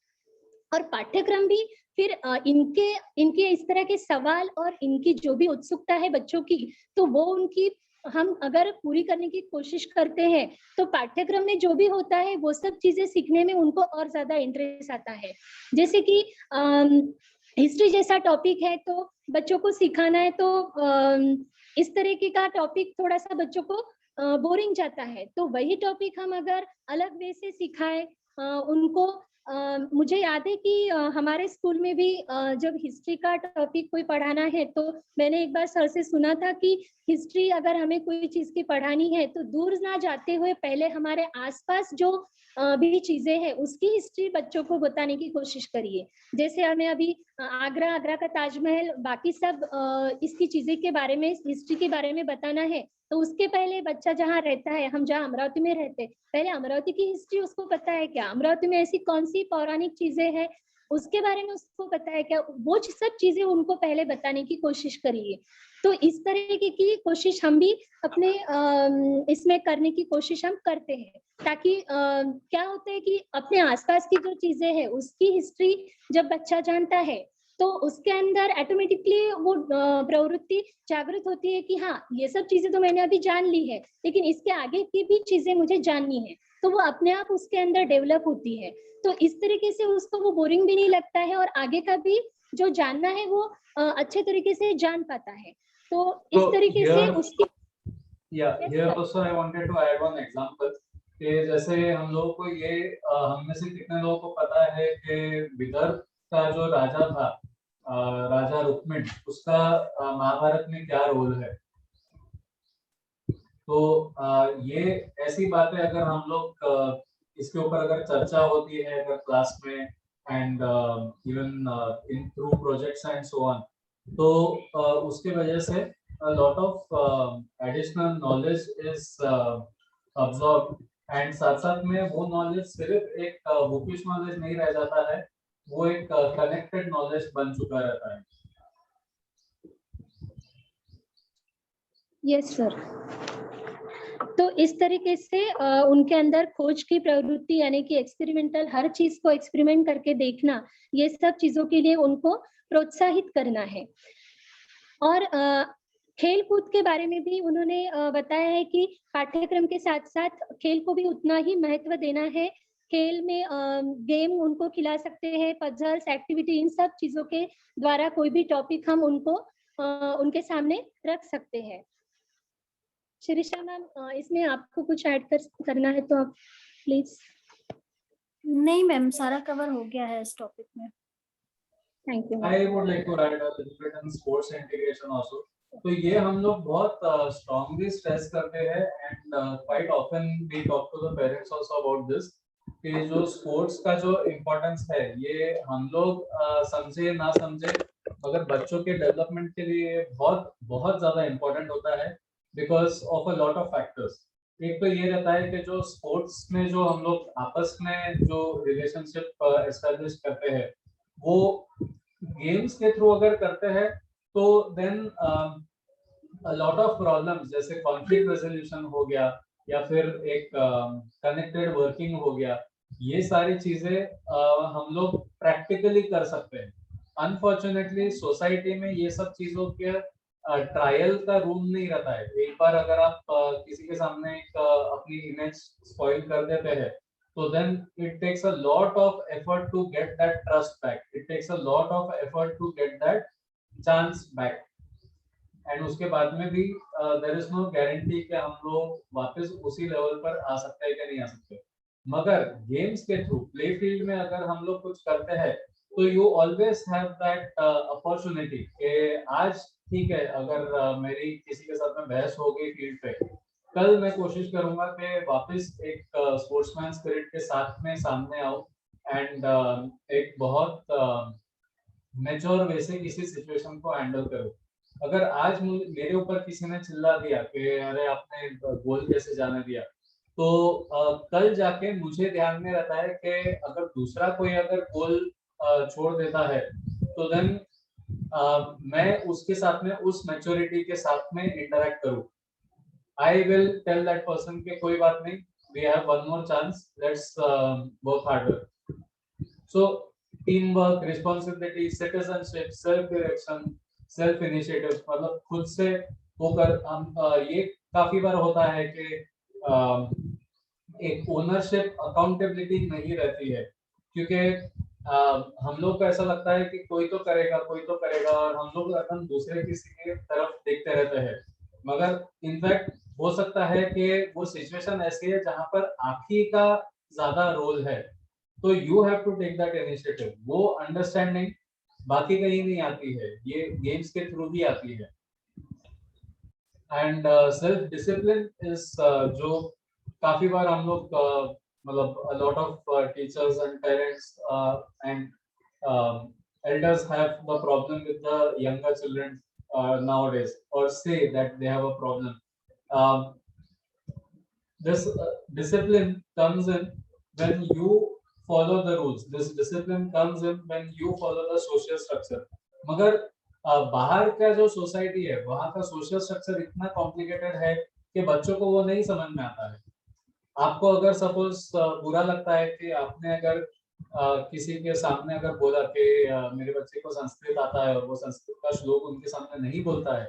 और पाठ्यक्रम भी फिर इनके इस तरह के सवाल और इनकी जो भी उत्सुकता है बच्चों की, तो वो उनकी हम अगर पूरी करने की कोशिश करते हैं तो पाठ्यक्रम में जो भी होता है वो सब चीजें सीखने में उनको और ज्यादा इंटरेस्ट आता है। जैसे कि हिस्ट्री जैसा टॉपिक है तो बच्चों को सिखाना है, तो इस तरीके का टॉपिक थोड़ा सा बच्चों को बोरिंग जाता है, तो वही टॉपिक हम अगर अलग वे से सिखाएं उनको। मुझे याद है कि हमारे स्कूल में भी जब हिस्ट्री का टॉपिक कोई पढ़ाना है तो मैंने एक बार सर से सुना था कि हिस्ट्री अगर हमें कोई चीज की पढ़ानी है तो दूर ना जाते हुए पहले हमारे आसपास जो भी चीजें हैं उसकी हिस्ट्री बच्चों को बताने की कोशिश करिए। जैसे हमें अभी आगरा का ताजमहल बाकी सब इसकी चीजें के बारे में, हिस्ट्री के बारे में बताना है, तो उसके पहले बच्चा जहाँ रहता है, हम जहाँ अमरावती में रहते हैं, पहले अमरावती की हिस्ट्री उसको पता है क्या, अमरावती में ऐसी कौन सी पौराणिक चीजें हैं उसके बारे में उसको पता है क्या, वो सब चीजें उनको पहले बताने की कोशिश करिए। तो इस तरीके की कोशिश हम भी अपने इसमें करने की कोशिश हम करते हैं, ताकि क्या होता है कि अपने आसपास की जो चीजें हैं उसकी हिस्ट्री जब बच्चा जानता है तो उसके अंदर ऑटोमेटिकली वो प्रवृत्ति जागृत होती है कि हाँ ये सब चीजें तो मैंने अभी जान ली है लेकिन इसके आगे की भी चीजें मुझे जाननी है, तो वो अपने आप उसके अंदर डेवलप होती है। तो इस तरीके से उसको वो बोरिंग भी नहीं लगता है और आगे का भी जो जानना है वो अच्छे तरीके से जान पाता है। तो इस तरीके से उसकी here also I wanted to add one example कि जैसे हम लोगों को ये हम में से कितने लोगों को पता है कि विदर्भ का जो राजा था राजा रुक्मिण, उसका महाभारत में क्या रोल है। तो ये ऐसी बातें अगर हम लोग इसके ऊपर अगर चर्चा होती है अगर क्लास में and even in through projects and so on, तो उसके वजह से a lot of additional knowledge is absorbed and साथ साथ में वो नॉलेज सिर्फ एक बुकिश नॉलेज नहीं रह जाता है, वो एक कनेक्टेड नॉलेज बन चुका रहता है। Yes sir. तो इस तरीके से उनके अंदर खोज की प्रवृत्ति यानी कि एक्सपेरिमेंटल हर चीज को एक्सपेरिमेंट करके देखना, ये सब चीजों के लिए उनको प्रोत्साहित करना है। और खेल कूद के बारे में भी उन्होंने बताया है कि पाठ्यक्रम के साथ साथ खेल को भी उतना ही महत्व देना है। खेल में गेम उनको खिला सकते हैं, पजल्स, एक्टिविटी, इन सब चीजों के द्वारा कोई भी टॉपिक हम उनको उनके सामने रख सकते हैं। शिरीषा मैम, इसमें आपको कुछ ऐड करना है तो आप प्लीज। नहीं मैम, सारा कवर हो गया है इस टॉपिक में। Thank you. I would like to add a little bit on sports integration also. तो ये हम लोग बहुत strongly stress करते हैं and quite often we talk to the parents also about this कि जो sports का जो importance है ये हम लोग समझे ना समझे मगर बच्चों के डेवलपमेंट के लिए बहुत बहुत ज्यादा important होता है because of a lot of factors। एक तो ये रहता है कि जो स्पोर्ट्स में जो हम लोग आपस में जो रिलेशनशिप एस्टेब्लिश करते हैं वो गेम्स के थ्रू अगर करते हैं तो then a lot of problems जैसे कॉन्फ्लिक्ट रेजोल्यूशन हो गया या फिर एक कनेक्टेड वर्किंग हो गया, ये सारी चीजें हम लोग प्रैक्टिकली कर सकते हैं। अनफॉर्चुनेटली सोसाइटी में ये सब चीजों के ट्रायल का रूम नहीं रहता है। एक बार अगर आप किसी के सामने एक अपनी इमेज स्पॉइल कर देते हैं so then it takes a lot of effort to get that trust back, it takes a lot of effort to get that chance back and उसके बाद में भी there is no guarantee कि हम लोग वापस उसी लेवल पर आ सकते हैं कि नहीं आ सकते। मगर गेम्स के थ्रू प्ले फील्ड में अगर हम लोग कुछ करते हैं तो you always have that opportunity कि आज ठीक है अगर मेरी किसी के साथ में बहस हो गई फील्ड पे, कल मैं कोशिश करूंगा कि वापस एक स्पोर्ट्समैन स्पिरिट के साथ में सामने आऊं एंड एक बहुत मैच्योर वे से किसी सिचुएशन को हैंडल करूं। अगर आज मेरे ऊपर किसी ने चिल्ला दिया कि अरे आपने गोल कैसे जाने दिया, तो कल जाके मुझे ध्यान में रहता है कि अगर दूसरा कोई अगर गोल छोड़ देता है तो देन मैं उसके साथ में उस मैच्योरिटी के साथ में इंटरेक्ट करूं। I will tell that person कि कोई बात नहीं, we have one more chance, let's work harder। So team work, responsibility, citizenship, self direction, self initiative, मतलब खुद से होकर हम ये काफी बार होता है कि एक ओनरशिप अकाउंटेबिलिटी नहीं रहती है, क्योंकि हम लोग को ऐसा लगता है कि कोई तो करेगा और हम लोग एकदम दूसरे किसी की तरफ देखते रहते हैं, मगर इनफैक्ट हो सकता है कि वो सिचुएशन ऐसी है जहां पर आप ही का ज्यादा रोल है, तो you have to take that initiative. वो अंडरस्टैंडिंग बाकी कहीं नहीं आती है, ये गेम्स के थ्रू ही आती है। एंड सेल्फ डिसिप्लिन इज जो काफी बार हम लोग मतलब a lot of teachers and parents and elders have the problem with the younger children nowadays, or say that they have a problem. Um, this discipline comes in when you follow the rules. This discipline comes in when you follow the social structure. मगर बाहर का जो society है वहाँ का social structure इतना complicated है कि बच्चों को वो नहीं समझ में आता है। आपको अगर सपोज बुरा लगता है कि आपने अगर किसी के सामने अगर बोला कि मेरे बच्चे को संस्कृत आता है और वो संस्कृत का श्लोक उनके सामने नहीं बोलता है,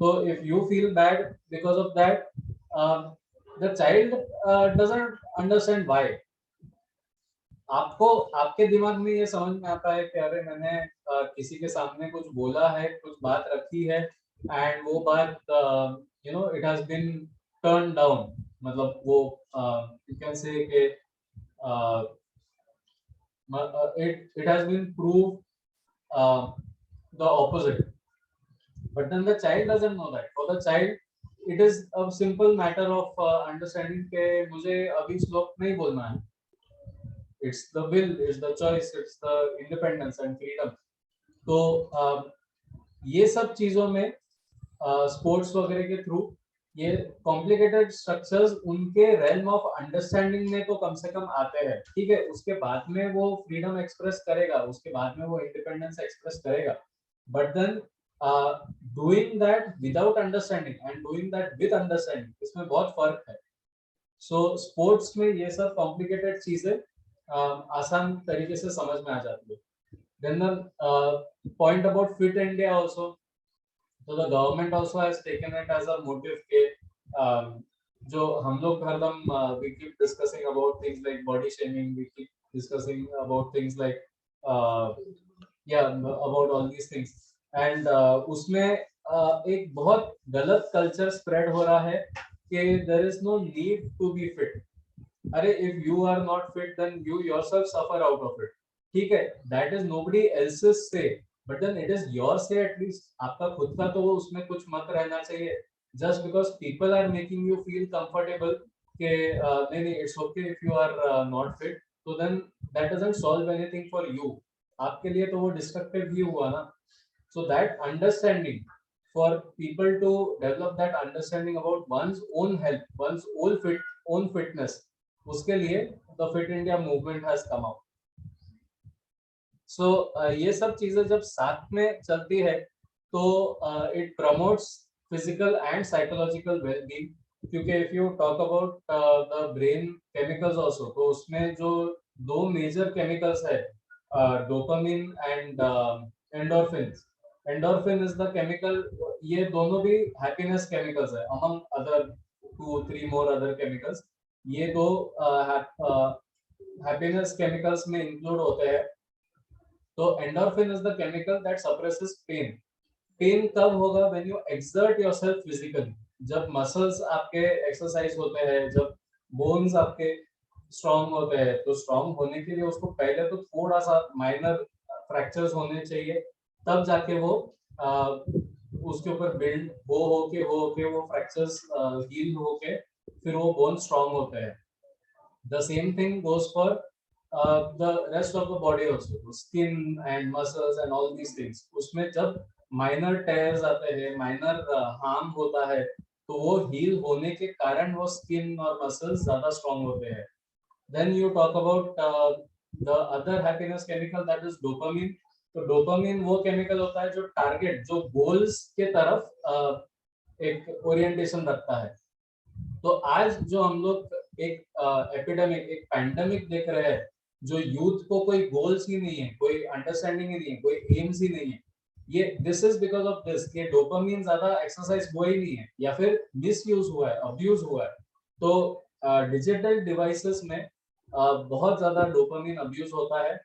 तो if you feel bad because of that, the child doesn't understand why. आपको आपके दिमाग में ये समझ में आता है कि अरे मैंने किसी के सामने कुछ बोला है, कुछ बात रखी है, एंड वो बात you know it has been turn down, मतलब वो यू कैन से कि it has been proved the opposite, but then the child doesn't know that. For the child it is a simple matter of understanding के मुझे अभी श्लोक नहीं बोलना है। It's the will, it's the choice, it's the independence and freedom. तो ये सब चीजों में स्पोर्ट्स वगैरह के थ्रू ये कॉम्प्लिकेटेड स्ट्रक्चर्स उनके रेल्म ऑफ अंडरस्टैंडिंग में तो कम से कम आते हैं, ठीक है। उसके बाद में वो फ्रीडम एक्सप्रेस करेगा, उसके बाद में वो इंडिपेंडेंस एक्सप्रेस करेगा, but then doing that without understanding and doing that with understanding, इसमें बहुत फर्क है। सो स्पोर्ट्स में ये सब कॉम्प्लिकेटेड चीजें आसान तरीके से समझ में आ जाती है। Then point about fit India also, so the government also has taken it as a motive के जो हम लोग हरदम we keep discussing about things like body shaming, we keep discussing about things like yeah about all these things, and उसमें एक बहुत गलत culture spread हो रहा है कि there is no need to be fit. अरे if you are not fit then you yourself suffer out of it, ठीक है, that is nobody else's say, but then it is your say at least. आपका खुद का तो उसमें कुछ मत रहना चाहिए। Just because people are making you feel comfortable कि नहीं it's okay if you are not fit, so then that doesn't solve anything for you. आपके लिए तो वो destructive ही हुआ ना। So that understanding, for people to develop that understanding about one's own health, one's own fitness, उसके लिए the Fit India movement has come out. So ये सब चीजें जब साथ में चलती है तो it promotes physical and psychological well-being, क्योंकि if you talk about the brain chemicals also, तो उसमें जो दो major chemicals है dopamine and endorphins. Endorphin is the chemical, ये दोनों भी happiness chemicals है among other 2-3 more other chemicals. ये दो happiness chemicals में include होते हैं। तो endorphin is the chemical that suppresses pain. Pain कब होगा? When you exert yourself physically. जब muscles आपके exercise होते हैं, जब bones आपके strong होते हैं, तो strong होने के लिए उसको पहले तो थोड़ा सा minor fractures होने चाहिए, तब जाके वो उसके ऊपर build हो के वो fractures heal होके फिर वो bones strong होते हैं। The same thing goes for the rest of the body also, skin and muscles and all these things. उसमें जब minor tears आते हैं, minor harm होता है, तो वो heal होने के कारण वो skin और muscles ज़्यादा strong होते हैं। Then you talk about the other happiness chemical, that is dopamine. तो dopamine वो chemical होता है जो target, जो goals के तरफ एक orientation रखता है। तो आज जो हम लोग एक एपिडेमिक, एक पैंडेमिक देख रहे हैं, जो यूथ को कोई गोल्स ही नहीं है, कोई अंडरस्टैंडिंग ही नहीं है, कोई एम्स ही नहीं है, ये this is because of this कि डोपामिन ज्यादा एक्सरसाइज हुआ ही नहीं है या फिर मिस यूज हुआ है, अब्यूज हुआ है। तो डिजिटल डिवाइसेस में बहुत ज्यादा डोपामिन अब्यूज होता है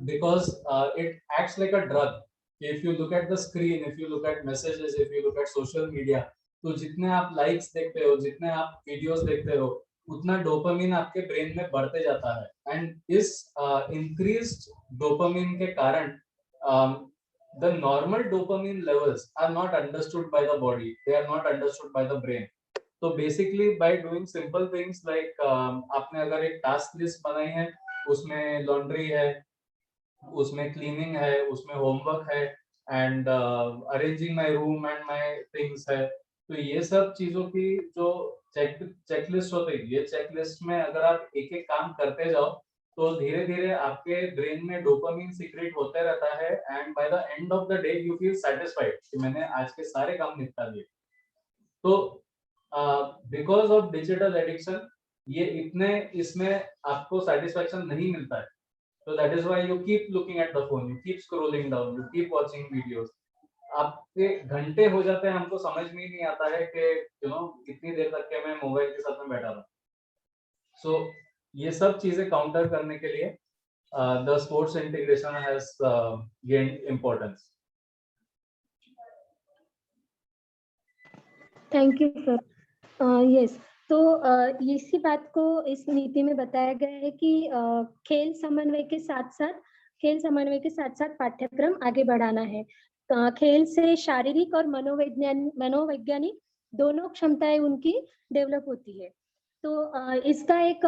because it acts like a drug. If you look at the screen, if you look at messages, if you look at social media, तो जितने आप लाइक्स देखते हो, जितने आप वीडियोस देखते हो, उतना डोपामिन आपके ब्रेन में बढ़ते जाता है। एंड इस इंक्रीज्ड डोपामिन के कारण the normal dopamine levels are not understood by the body, they are not understood by the brain. तो basically by doing simple things like आपने अगर एक टास्क लिस्ट बनाई है, उसमें लॉन्ड्री है, उसमें क्लीनिंग है, उसमें होमवर्क है, and arranging my room and my things है, तो ये सब चीजों की जो चेकलिस्ट होती है, ये चेकलिस्ट में अगर आप एक एक काम करते जाओ तो धीरे धीरे आपके ब्रेन में डोपामिन सीक्रेट होते रहता है, and by the end of the day you feel satisfied कि मैंने आज के सारे काम निपटा दिए। तो बिकॉज ऑफ डिजिटल एडिक्शन ये इतने इसमें आपको सेटिस्फैक्शन नहीं मिलता है। So that is why you keep looking at the phone, you keep scrolling down, you keep watching videos. आपके घंटे हो जाते हैं, हमको समझ में ही नहीं आता है कि कितनी देर तक के मैं मोबाइल के साथ में बैठा रहा। So ये सब चीजें काउंटर करने के लिए the sports integration has gained importance. Thank you sir. Yes, तो इसी बात को इस नीति में बताया गया है कि खेल समन्वय के साथ साथ पाठ्यक्रम आगे बढ़ाना है। खेल से शारीरिक और मनोवैज्ञानिक दोनों क्षमताएं उनकी डेवलप होती है। तो इसका एक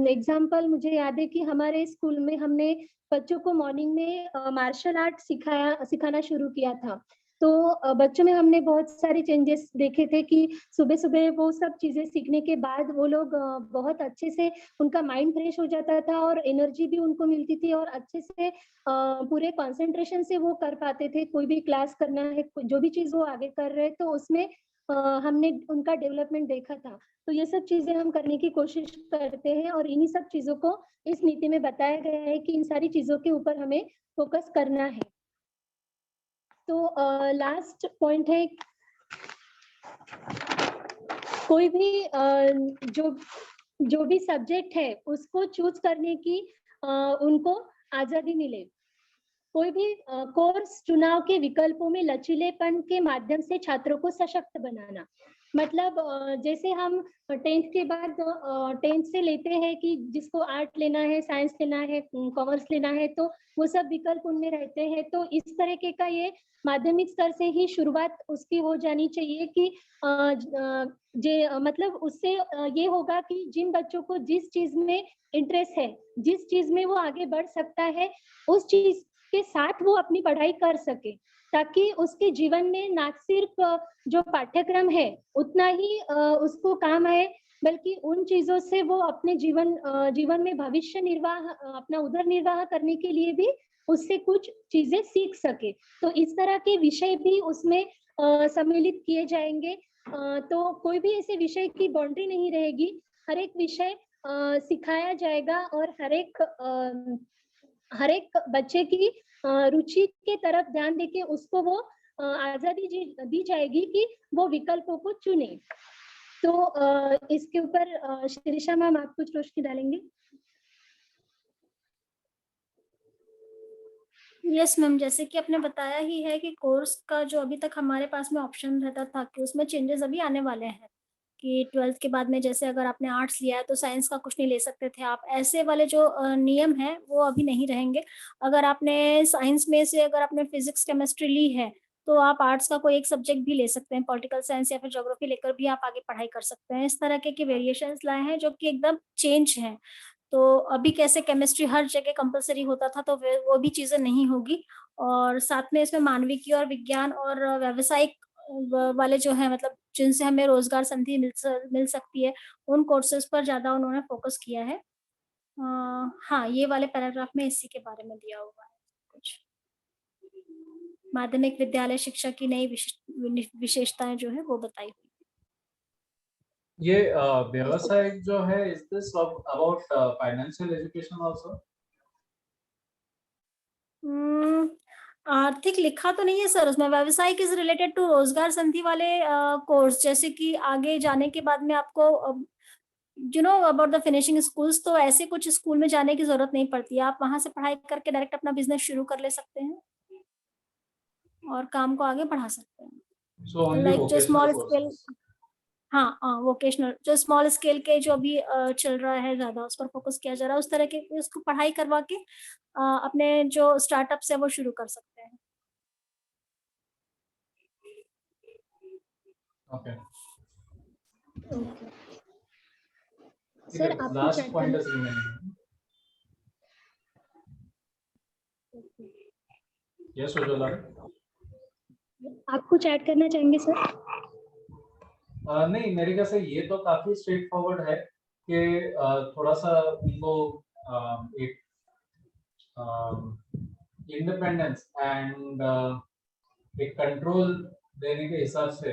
एग्जाम्पल मुझे याद है कि हमारे स्कूल में हमने बच्चों को मॉर्निंग में मार्शल आर्ट सिखाना शुरू किया था। तो बच्चों में हमने बहुत सारे चेंजेस देखे थे कि सुबह सुबह वो सब चीजें सीखने के बाद वो लोग बहुत अच्छे से, उनका माइंड फ्रेश हो जाता था और एनर्जी भी उनको मिलती थी और अच्छे से पूरे कंसंट्रेशन से वो कर पाते थे। कोई भी क्लास करना है, जो भी चीज वो आगे कर रहे तो उसमें हमने उनका डेवलपमेंट देखा था। तो ये सब चीजें हम करने की कोशिश करते हैं और इन्हीं सब चीजों को इस नीति में बताया गया है कि इन सारी चीजों के ऊपर हमें फोकस करना है। तो लास्ट पॉइंट है, कोई भी जो भी सब्जेक्ट है उसको चूज करने की उनको आजादी मिले। कोई भी कोर्स चुनाव के विकल्पों में लचीलेपन के माध्यम से छात्रों को सशक्त बनाना। मतलब जैसे हम 10th के बाद 10th से लेते हैं कि जिसको आर्ट लेना है, साइंस लेना है, कॉमर्स लेना है, तो वो सब विकल्प उनमें रहते हैं। तो इस तरीके का ये माध्यमिक स्तर से ही शुरुआत उसकी हो जानी चाहिए कि मतलब उससे ये होगा कि जिन बच्चों को जिस चीज में इंटरेस्ट है, जिस चीज में वो आगे बढ़ सकता है, उस चीज के साथ वो अपनी पढ़ाई कर सके, ताकि उसके जीवन में ना सिर्फ जो पाठ्यक्रम है उतना ही उसको काम आए, बल्कि उन चीजों से वो अपने जीवन में भविष्य निर्वाह, अपना उदर निर्वाह करने के लिए भी उससे कुछ चीजें सीख सके। तो इस तरह के विषय भी उसमें सम्मिलित किए जाएंगे। तो कोई भी ऐसे विषय की बाउंड्री नहीं रहेगी, हर एक विषय सिखाया जाएगा और हर एक बच्चे की रुचि के तरफ ध्यान देके उसको वो आजादी दी जाएगी कि वो विकल्पों को चुने। तो इसके ऊपर शिरीषा मैम आप कुछ रोशनी डालेंगे? यस मैम, जैसे कि आपने बताया ही है कि कोर्स का जो अभी तक हमारे पास में ऑप्शन रहता था कि उसमें चेंजेस अभी आने वाले हैं कि 12th के बाद में जैसे अगर आपने आर्ट्स लिया है तो साइंस का कुछ नहीं ले सकते थे आप, ऐसे वाले जो नियम हैं वो अभी नहीं रहेंगे। अगर आपने साइंस में से अगर आपने फिजिक्स केमिस्ट्री ली है तो आप आर्ट्स का कोई एक सब्जेक्ट भी ले सकते हैं, पॉलिटिकल साइंस या फिर ज्योग्राफी लेकर भी आप आगे पढ़ाई कर सकते हैं। इस तरह के वेरिएशंस लाए हैं जो कि एकदम चेंज हैं। तो अभी कैसे केमिस्ट्री हर जगह कंपलसरी होता था तो वो भी चीजें नहीं होगी, और साथ में इसमें मानविकी और विज्ञान और व्यावसायिक वाले जो है, मतलब जिनसे हमें रोजगार संधि मिल सकती है, उन कोर्सेज पर ज्यादा उन्होंने फोकस किया है। हाँ, ये वाले पैराग्राफ में इसी के बारे में दिया हुआ है कुछ। माध्यमिक विद्यालय शिक्षा की नई विशेषताएं जो है वो बताई हुई। ये व्यवसाय जो है, is this about financial education also? आर्थिक लिखा तो नहीं है सर उसमें, व्यावसायिक इज रिलेटेड टू रोजगार संधि वाले कोर्स, जैसे कि आगे जाने के बाद में आपको you know about the finishing schools, तो ऐसे कुछ स्कूल में जाने की जरूरत नहीं पड़ती है, आप वहां से पढ़ाई करके डायरेक्ट अपना बिजनेस शुरू कर ले सकते हैं और काम को आगे बढ़ा सकते हैं। So only लाइक जो vocational स्मॉल स्केल, courses. हाँ वोकेशनल, जो स्मॉल स्केल के जो अभी चल रहा है, ज्यादा उस पर फोकस किया जा रहा है, उस तरह के उसको पढ़ाई करवा के अपने जो स्टार्टअप्स है वो शुरू कर सकते हैं। Okay. ओके ठीक सर, है, आपको last चैट point करना is remaining. Yes, Ujjwala. आपको चैट करना चाहेंगे सर? नहीं, मेरे ख्याल से ये तो काफी स्ट्रेट फॉरवर्ड है कि थोड़ा सा उनको एक इंडिपेंडेंस एंड एक कंट्रोल देने के हिसाब से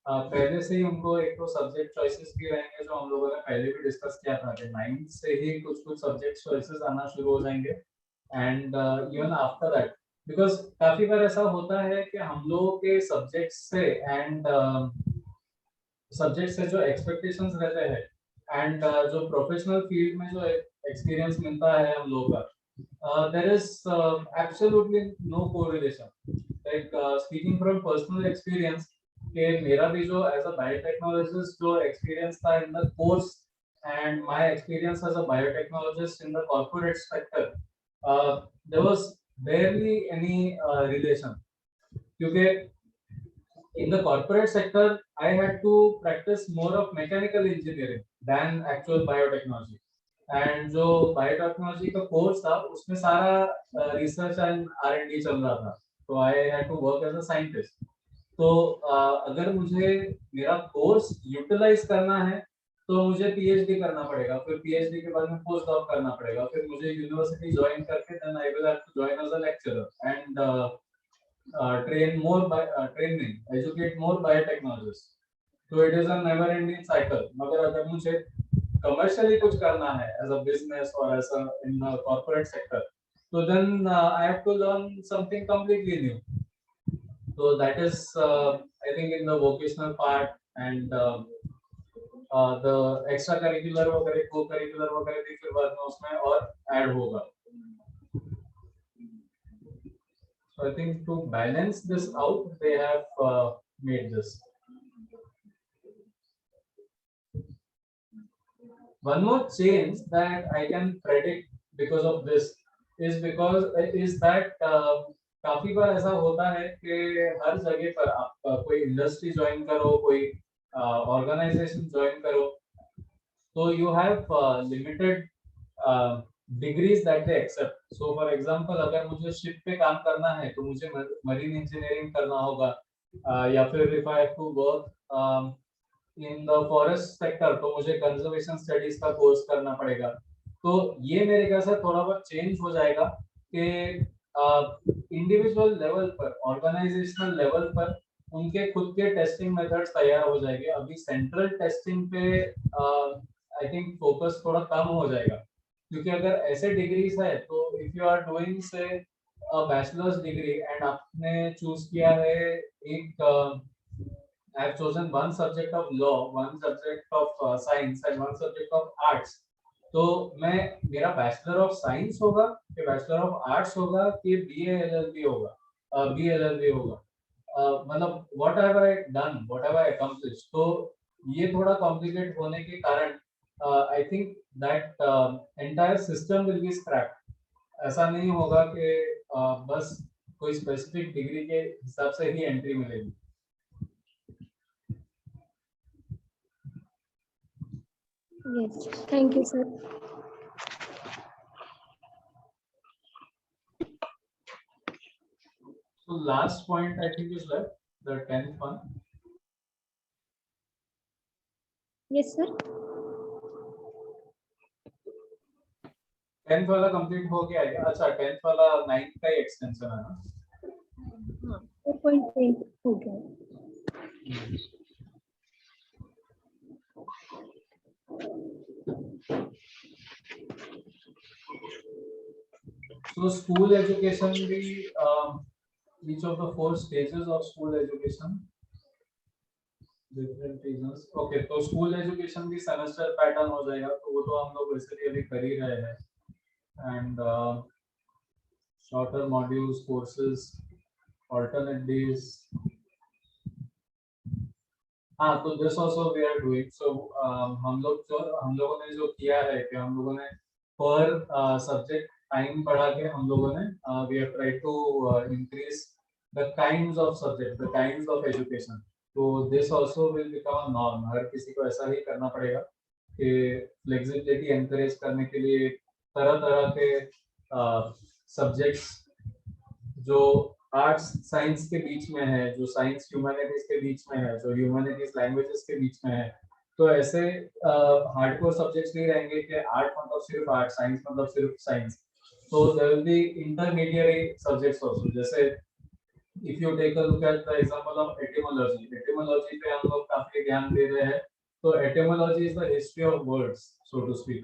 पहले से ही उनको एक तो सब्जेक्ट चॉइसेस भी रहेंगे, जो हम लोगों ने पहले भी डिस्कस किया था कि 9th से ही कुछ कुछ सब्जेक्ट चॉइसेस आना शुरू हो जाएंगे and even after that, because काफी बार ऐसा होता है कि हम लोगों के सब्जेक्ट से एंड सब्जेक्ट से जो एक्सपेक्टेशंस रहते हैं एंड जो प्रोफेशनल फील्ड में जो एक्सपीरियंस मिलता है हम लोगों का, there is absolutely no correlation. Like speaking from personal experience कि मेरा भी जो एज अ बायोटेक्नोलॉजिस्ट जो एक्सपीरियंस था in the course and my experience as a biotechnologist in the corporate sector, there was barely any relation, क्योंकि in the corporate sector I had to practice more of mechanical engineering than actual biotechnology, and जो biotechnology का course था उसमें सारा research and R&D चल रहा था, तो I had to work as a scientist. तो अगर मुझे मेरा कोर्स यूटिलाइज करना है तो मुझे पीएचडी करना पड़ेगा, फिर पीएचडी के बाद में पोस्ट डॉक करना पड़ेगा, फिर मुझे यूनिवर्सिटी ज्वाइन करके then I will have to join as a lecturer and educate more biotechnologists. So it is a never ending cycle. मगर अगर मुझे commercially कुछ करना है as a business or as a in the corporate sector, so then I have to learn something completely new. So that is I think in the vocational part and the extracurricular वगैरह co-curricular वगैरह भी फिर बाद में उसमें और add होगा. So I think to balance this out, they have made this. One more change that I can predict because of this is that काफी बार ऐसा होता है कि हर जगह पर आप कोई इंडस्ट्री ज्वाइन करो, कोई ऑर्गेनाइजेशन ज्वाइन करो, तो you have limited degrees that they accept. So for example अगर मुझे शिप पे काम करना है तो मुझे मरीन इंजीनियरिंग करना होगा, या फिर if I have to work in the forest sector तो मुझे कंजर्वेशन स्टडीज का कोर्स करना पड़ेगा. तो ये मेरे ख्याल से थोड़ा बहुत चेंज हो जाएगा कि इंडिविजुअल लेवल पर, ऑर्गेनाइजेशनल लेवल पर उनके खुद के टेस्टिंग मेथड्स तैयार हो जाएंगे. अभी सेंट्रल टेस्टिंग पे आई थिंक फोकस थोड़ा कम हो जाएगा, क्योंकि अगर ऐसे डिग्रीज है तो इफ यू आर डूइंग से बैचलर्स डिग्री एंड आपने चूज किया है एक I have chosen one subject of law, one subject of science and one subject of arts. तो मैं मेरा बैचलर ऑफ साइंस होगा कि बैचलर ऑफ आर्ट्स होगा कि बीए एलएलबी होगा, बीएलएलबी होगा, मतलब what have I done, what have I accomplished. तो ये थोड़ा कॉम्प्लिकेट होने के कारण I think that entire system will be scraped. ऐसा नहीं होगा कि बस कोई स्पेसिफिक डिग्री के हिसाब से ही एंट्री मिलेगी. Yes, thank you, sir. So last point I think is left, the 10th one. Yes, sir. 10th वाला कंप्लीट हो गया है. अच्छा, 10th वाला 9th का ही एक्सटेंशन है ना. हाँ, 4.8 हो गया. So school education भी each of the 4 stages of school education different reasons. Okay, तो स्कूल एजुकेशन भी सेमेस्टर पैटर्न हो जाएगा, तो वो तो हम लोग बेसिकली अभी कर ही रहे हैं. And shorter modules, courses, alternate days. हाँ, तो this also we are doing. So हम लोगों ने जो किया है कि हम लोगों ने पर सब्जेक्ट टाइम बढ़ा के हम लोगों ने we have tried to increase the kinds of subject, the kinds of education. तो this also will become a norm. हर किसी को ऐसा ही करना पड़ेगा कि फ्लेक्सिबिलिटी एनकरेज करने के लिए तरह तरह के सब्जेक्ट्स जो आर्ट्स साइंस के बीच में है, जो साइंस ह्यूमैनिटीज के बीच में है, जो ह्यूमैनिटीज लैंग्वेजेस के बीच में है, तो ऐसे हार्डकोर सब्जेक्ट्स नहीं रहेंगे कि आर्ट मतलब सिर्फ आर्ट, साइंस मतलब सिर्फ साइंस. तो there will be intermediate subjects also. जैसे if you take a look at the example of etymology पे हम लोग काफी ध्यान दे रहे हैं. तो etymology is the history of words, so to speak.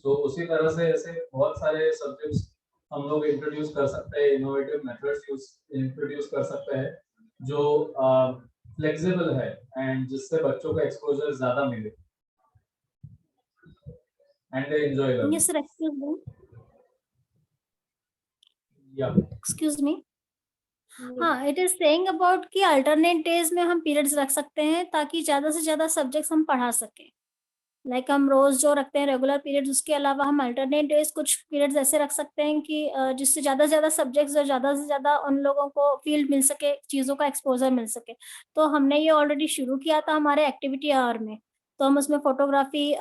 So उसी तरह से ऐसे बहुत सारे सब्जेक्ट्स हम लोग इंट्रोड्यूस कर सकते हैं, इनोवेटिव मेथड्स इंट्रोड्यूस कर सकते हैं जो फ्लेक्सिबल है एंड जिससे बच्चों को एक्सपोजर ज्यादा मिले and they enjoy learning. Yes, sir. Excuse me. हाँ, इट इज सेइंग अबाउट कि अल्टरनेट डेज में हम पीरियड्स रख सकते हैं ताकि ज्यादा से ज्यादा सब्जेक्ट्स हम पढ़ा सकें. लाइक हम रोज जो रखते हैं रेगुलर पीरियड्स, उसके अलावा हम अल्टरनेट डेज कुछ पीरियड्स ऐसे रख सकते हैं कि जिससे ज्यादा से ज्यादा सब्जेक्ट्स और ज्यादा से ज्यादा उन लोगों को फील्ड मिल सके, चीजों का एक्सपोजर मिल सके. तो हमने ये ऑलरेडी शुरू किया था हमारे एक्टिविटी आवर में. तो हम उसमें फोटोग्राफी,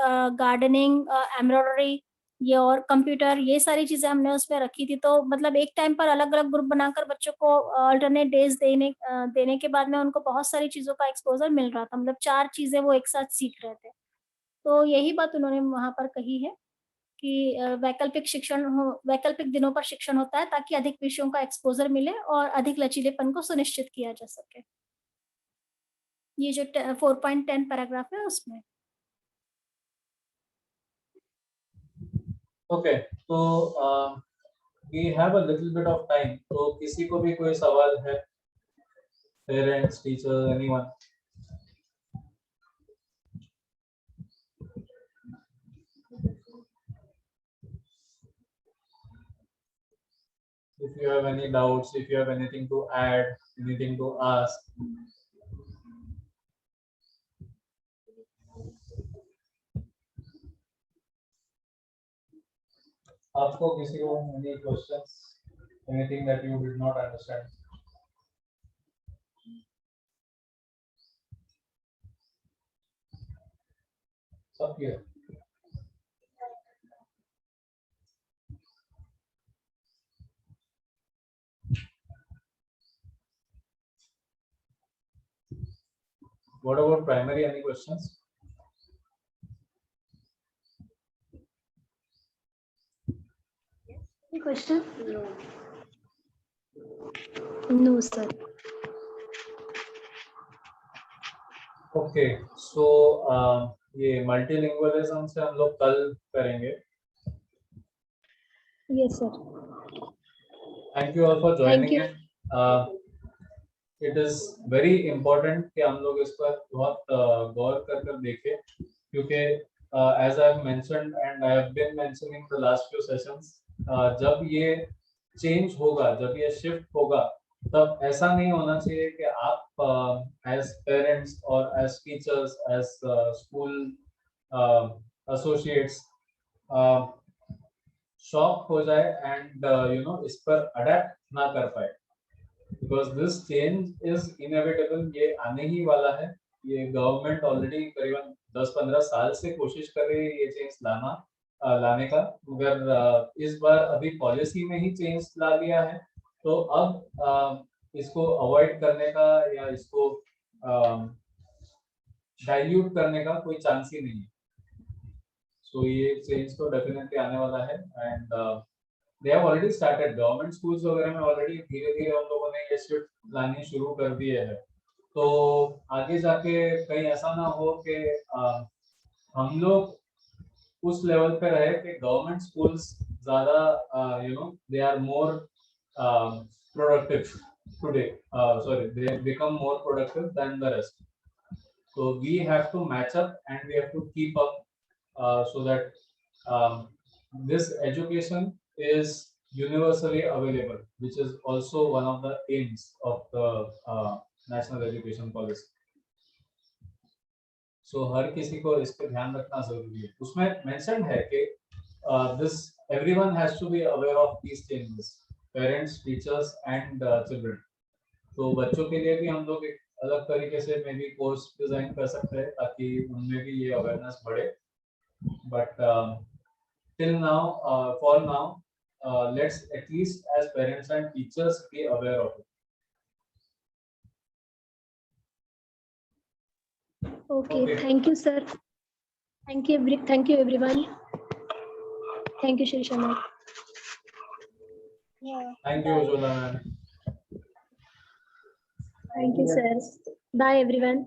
गार्डनिंग, एम्ब्रॉयडरी, ये और कंप्यूटर, ये सारी चीजें हमने उसमें रखी थी. तो मतलब एक टाइम पर अलग अलग ग्रुप बनाकर बच्चों को अल्टरनेट डेज देने के बाद में उनको बहुत सारी चीजों का एक्सपोजर मिल रहा था. मतलब 4 चीजें वो एक साथ सीख रहे थे. तो यही बात उन्होंने वहाँ पर कही है कि वैकल्पिक दिनों पर शिक्षण होता है ताकि अधिक विषयों का एक्सपोजर मिले और अधिक लचीलेपन को सुनिश्चित किया जा सके. ये जो 4.10 पैराग्राफ है उसमें. ओके, तो we have a little bit of time. तो किसी को भी कोई सवाल है, parents, teacher, anyone? If you have any doubts, if you have anything to add, anything to ask. आपको किसी को any questions, anything that you did not understand? सब clear? What about primary? Any questions? Any question? No, sir. Okay, so ये multilingualism से हम लोग कल करेंगे. Yes, sir. Thank you all for joining Thank you. in. It is very important कि हम लोग इस पर बहुत गौर कर देखें, क्योंकि as I have mentioned and I have been mentioning the last few sessions, जब ये चेंज होगा, जब ये शिफ्ट होगा, तब ऐसा नहीं होना चाहिए कि आप as parents और as teachers, as school associates shock हो जाए एंड इस पर अडेप्ट ना कर पाए, because this change is inevitable. ये आने ही वाला है. ये गवर्नमेंट ऑलरेडी करीबन 10-15 साल से कोशिश कर रही है ये चेंज लाने का, मगर इस बार अभी पॉलिसी में ही चेंज ला लिया है. तो अब इसको अवॉइड करने का या इसको डाइल्यूट करने का कोई चांस ही नहीं है. So ये चेंज तो डेफिनेटली आने वाला है and they have already started. Government schools वगैरह में ऑलरेडी धीरे-धीरे हम लोगों ने ये शिफ्ट लानी शुरू कर दिए है. तो आगे जाके कहीं ऐसा ना हो कि हम लोग उस लेवल पे रहे कि गवर्नमेंट स्कूल्स ज़्यादा they are more productive today. Sorry, they become more productive than the rest. So we have to match up and we have to keep up so that this education is universally available, which is also one of the aims of the national education policy. So हर किसी को इस पे ध्यान रखना जरूरी है. उसमें mentioned है कि this everyone has to be aware of these changes, parents, teachers and children. तो बच्चों के लिए भी हम लोग एक अलग तरीके से मे बी कोर्स डिजाइन कर सकते हैं ताकि उनमें भी ये अवेयरनेस बढ़े. But till now, for now, let's at least as parents and teachers be aware of it. Okay, thank you, sir. Thank you, everyone. Thank you, Shirisha ma'am. Thank you, Ujjwala ma'am. Thank you, sir. Bye, everyone.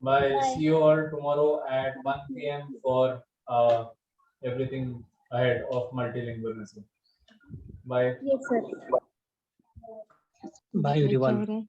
Bye. Bye. See you all tomorrow at 1 p.m. for everything ahead of multilingualism. Bye. Yes, sir. Bye everyone.